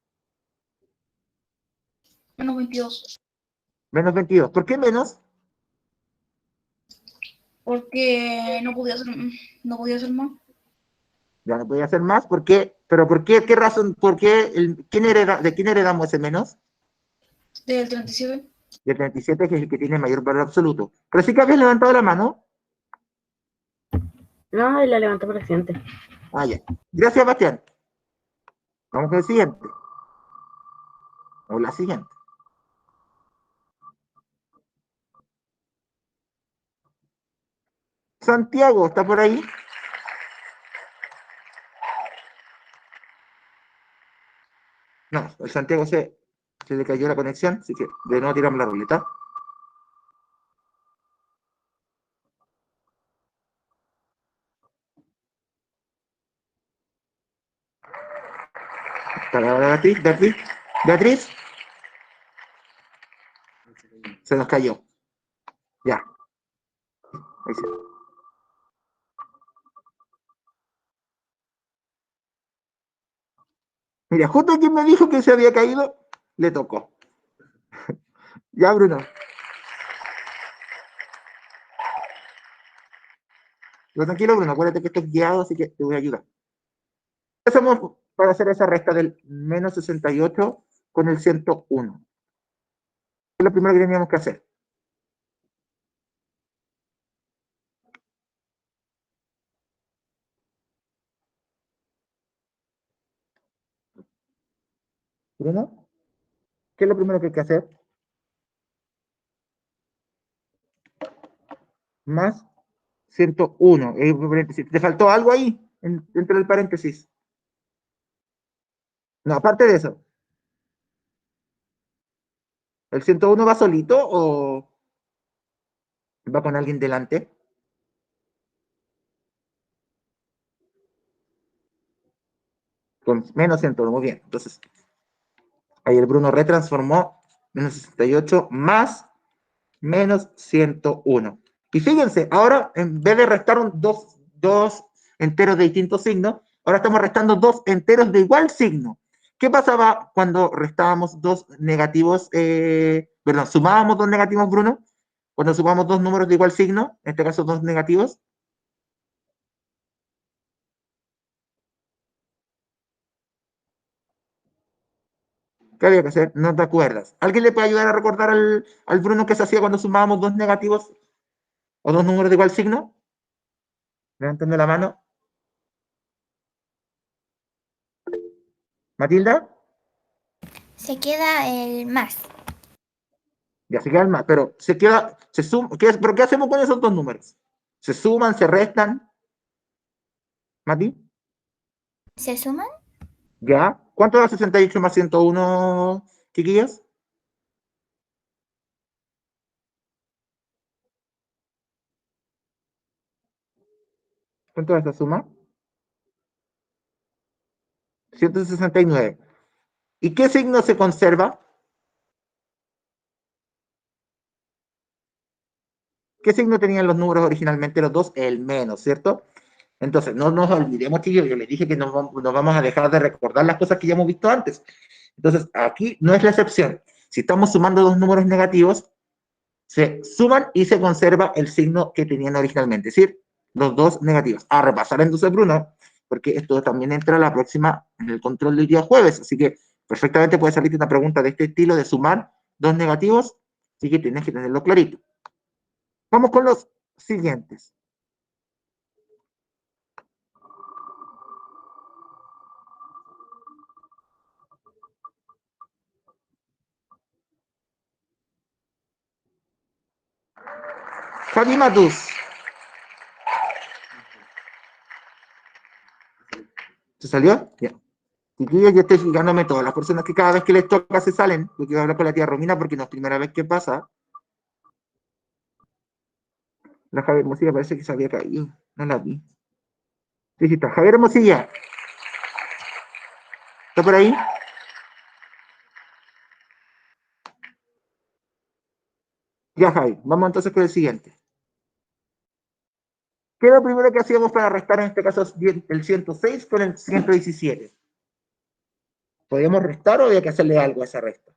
D: Menos 22.
A: Menos 22. ¿Por qué menos?
D: Porque no podía hacer más.
A: Ya no podía hacer más. ¿Por qué? ¿Pero por qué? ¿Qué razón? ¿Por qué? ¿De quién heredamos ese menos?
D: Del 37.
A: Del 37, que es el que tiene mayor valor absoluto. Pero sí que habías levantado la mano.
C: No, y la levanté por accidente.
A: Ah, ya. Gracias, Bastián. Vamos con el siguiente. O la siguiente. Santiago, ¿está por ahí? No, el Santiago se le cayó la conexión, así que de nuevo tiramos la ruleta. Para Beatriz, Beatriz, Beatriz, se nos cayó. Ya. Ahí sí. Mira, justo quien me dijo que se había caído, le tocó. Ya, Bruno. Pero tranquilo, Bruno, acuérdate que esto es guiado, así que te voy a ayudar. ¿Qué hacemos para hacer esa resta del menos 68 con el 101? Es lo primero que teníamos que hacer. Bruno, ¿qué es lo primero que hay que hacer? Más 101. ¿Te faltó algo ahí, dentro del paréntesis? No, aparte de eso, ¿el 101 va solito o va con alguien delante? Con menos 101, muy bien. Entonces, ahí el Bruno retransformó menos 68 más menos 101. Y fíjense, ahora en vez de restar dos enteros de distintos signos, ahora estamos restando dos enteros de igual signo. ¿Qué pasaba cuando restábamos dos negativos, perdón, sumábamos dos negativos, Bruno? Cuando sumamos dos números de igual signo, en este caso dos negativos. ¿Qué había que hacer? No te acuerdas. ¿Alguien le puede ayudar a recordar al Bruno qué se hacía cuando sumábamos dos negativos o dos números de igual signo? Levantando la mano. ¿Matilda?
G: Se queda el más.
A: Ya se queda el más, pero se queda, se suma, ¿pero qué hacemos con esos dos números? ¿Se suman, se restan? ¿Mati?
G: ¿Se suman?
A: ¿Ya? ¿Cuánto da 68 más 101, chiquillos? ¿Cuánto da esa suma? 169. ¿Y qué signo se conserva? ¿Qué signo tenían los números originalmente los dos? El menos, ¿cierto? Entonces, no nos olvidemos, chicos, yo les dije que nos vamos a dejar de recordar las cosas que ya hemos visto antes. Entonces, aquí no es la excepción. Si estamos sumando dos números negativos, se suman y se conserva el signo que tenían originalmente, es decir, los dos negativos. A repasar entonces, Bruno, porque esto también entra a la próxima en el control del día jueves, así que perfectamente puede salir una pregunta de este estilo de sumar 2 negativos, así que tienes que tenerlo clarito. Vamos con los siguientes. Javi Matus. ¿Se salió? Ya. Chiquillos, yo estoy fijándome todas las personas que cada vez que les toca se salen, porque voy a hablar con la tía Romina porque no es primera vez que pasa. La Javier Hermosilla parece que se había caído, no la vi. Sí, sí está. Javier Hermosilla. ¿Está por ahí? Ya, Javi. Vamos entonces con el siguiente. ¿Qué es lo primero que hacíamos para restar en este caso el 106 con el 117? ¿Podíamos restar o había que hacerle algo a esa resta?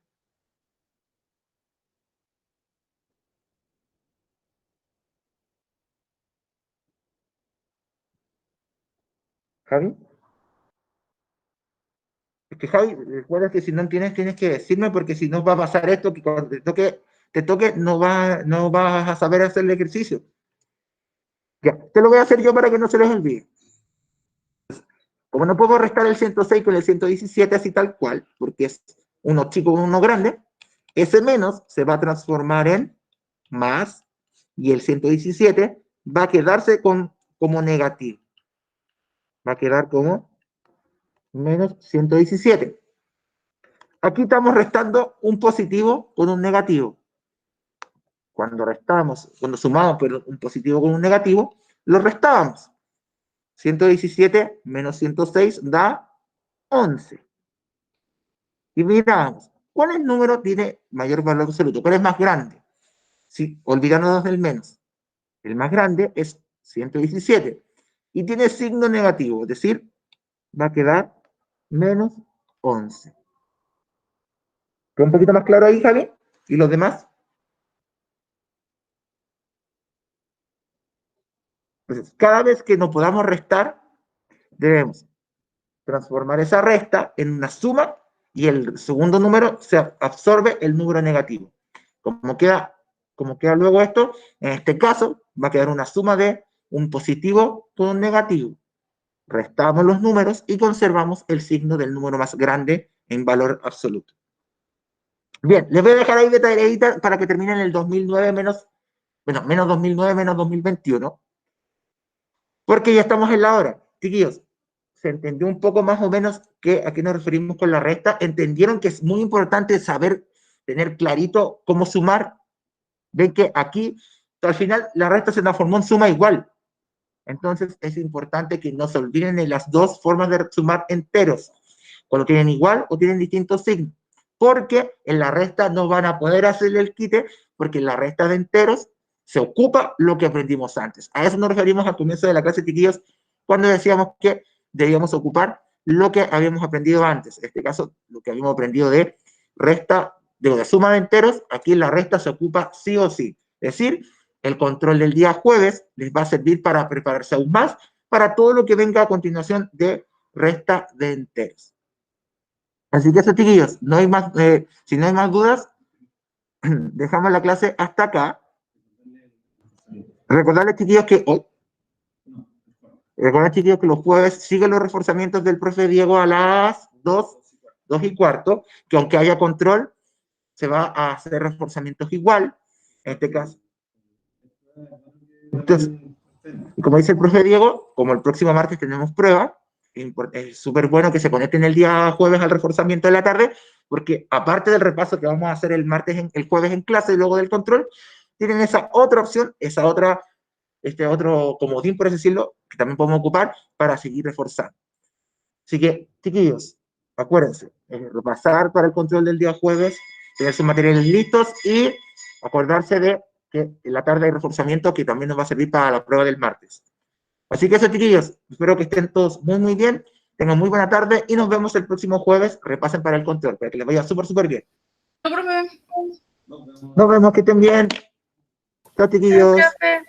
A: ¿Javi? Es que Javi, recuerda que si no tienes que decirme porque si no va a pasar esto, que cuando te toque no vas a saber hacer el ejercicio. Ya, te lo voy a hacer yo para que no se les olvide. Como no puedo restar el 106 con el 117 así tal cual, porque es uno chico con uno grande, ese menos se va a transformar en más y el 117 va a quedarse como negativo. Va a quedar como menos 117. Aquí estamos restando un positivo con un negativo. Cuando sumamos pero un positivo con un negativo, lo restábamos. 117 menos 106 da 11. Y miramos, ¿cuál número tiene mayor valor absoluto? ¿Cuál es más grande? Sí, olvidándonos del menos. El más grande es 117 y tiene signo negativo, es decir, va a quedar menos 11. ¿Queda un poquito más claro ahí, Javi? ¿Y los demás? Entonces, cada vez que no podamos restar, debemos transformar esa resta en una suma y el segundo número se absorbe el número negativo. Como queda luego esto, en este caso va a quedar una suma de un positivo con un negativo. Restamos los números y conservamos el signo del número más grande en valor absoluto. Bien, les voy a dejar ahí de tareita para que terminen el 2009 menos 2009 menos 2021. Porque ya estamos en la hora. Chiquillos, ¿se entendió un poco más o menos a qué nos referimos con la resta? ¿Entendieron que es muy importante saber, tener clarito cómo sumar? Ven que aquí, al final, la resta se transformó en suma igual. Entonces, es importante que no se olviden de las dos formas de sumar enteros. Cuando tienen igual o tienen distintos signos. Porque en la resta no van a poder hacerle el quite, porque en la resta de enteros se ocupa lo que aprendimos antes. A eso nos referimos al comienzo de la clase, chiquillos, cuando decíamos que debíamos ocupar lo que habíamos aprendido antes. En este caso, lo que habíamos aprendido de resta, de suma de enteros, aquí en la resta se ocupa sí o sí. Es decir, el control del día jueves les va a servir para prepararse aún más para todo lo que venga a continuación de resta de enteros. Así que eso, chiquillos, no hay más, si no hay más dudas, dejamos la clase hasta acá. Recordarles, chiquillos, que los jueves siguen los reforzamientos del profe Diego a las 2:15, que aunque haya control, se va a hacer reforzamientos igual, en este caso. Entonces, como dice el profe Diego, como el próximo martes tenemos prueba, es súper bueno que se conecten el día jueves al reforzamiento de la tarde, porque aparte del repaso que vamos a hacer el jueves en clase y luego del control, tienen esa otra opción, otro comodín, por así decirlo, que también podemos ocupar para seguir reforzando. Así que, chiquillos, acuérdense, repasar para el control del día jueves, tener sus materiales listos y acordarse de que en la tarde hay reforzamiento que también nos va a servir para la prueba del martes. Así que eso, chiquillos, espero que estén todos muy, muy bien, tengan muy buena tarde y nos vemos el próximo jueves. Repasen para el control, para que les vaya súper, súper bien.
D: No, profe.
A: Nos vemos, que estén bien. Chao, chiquillos.
B: Profe.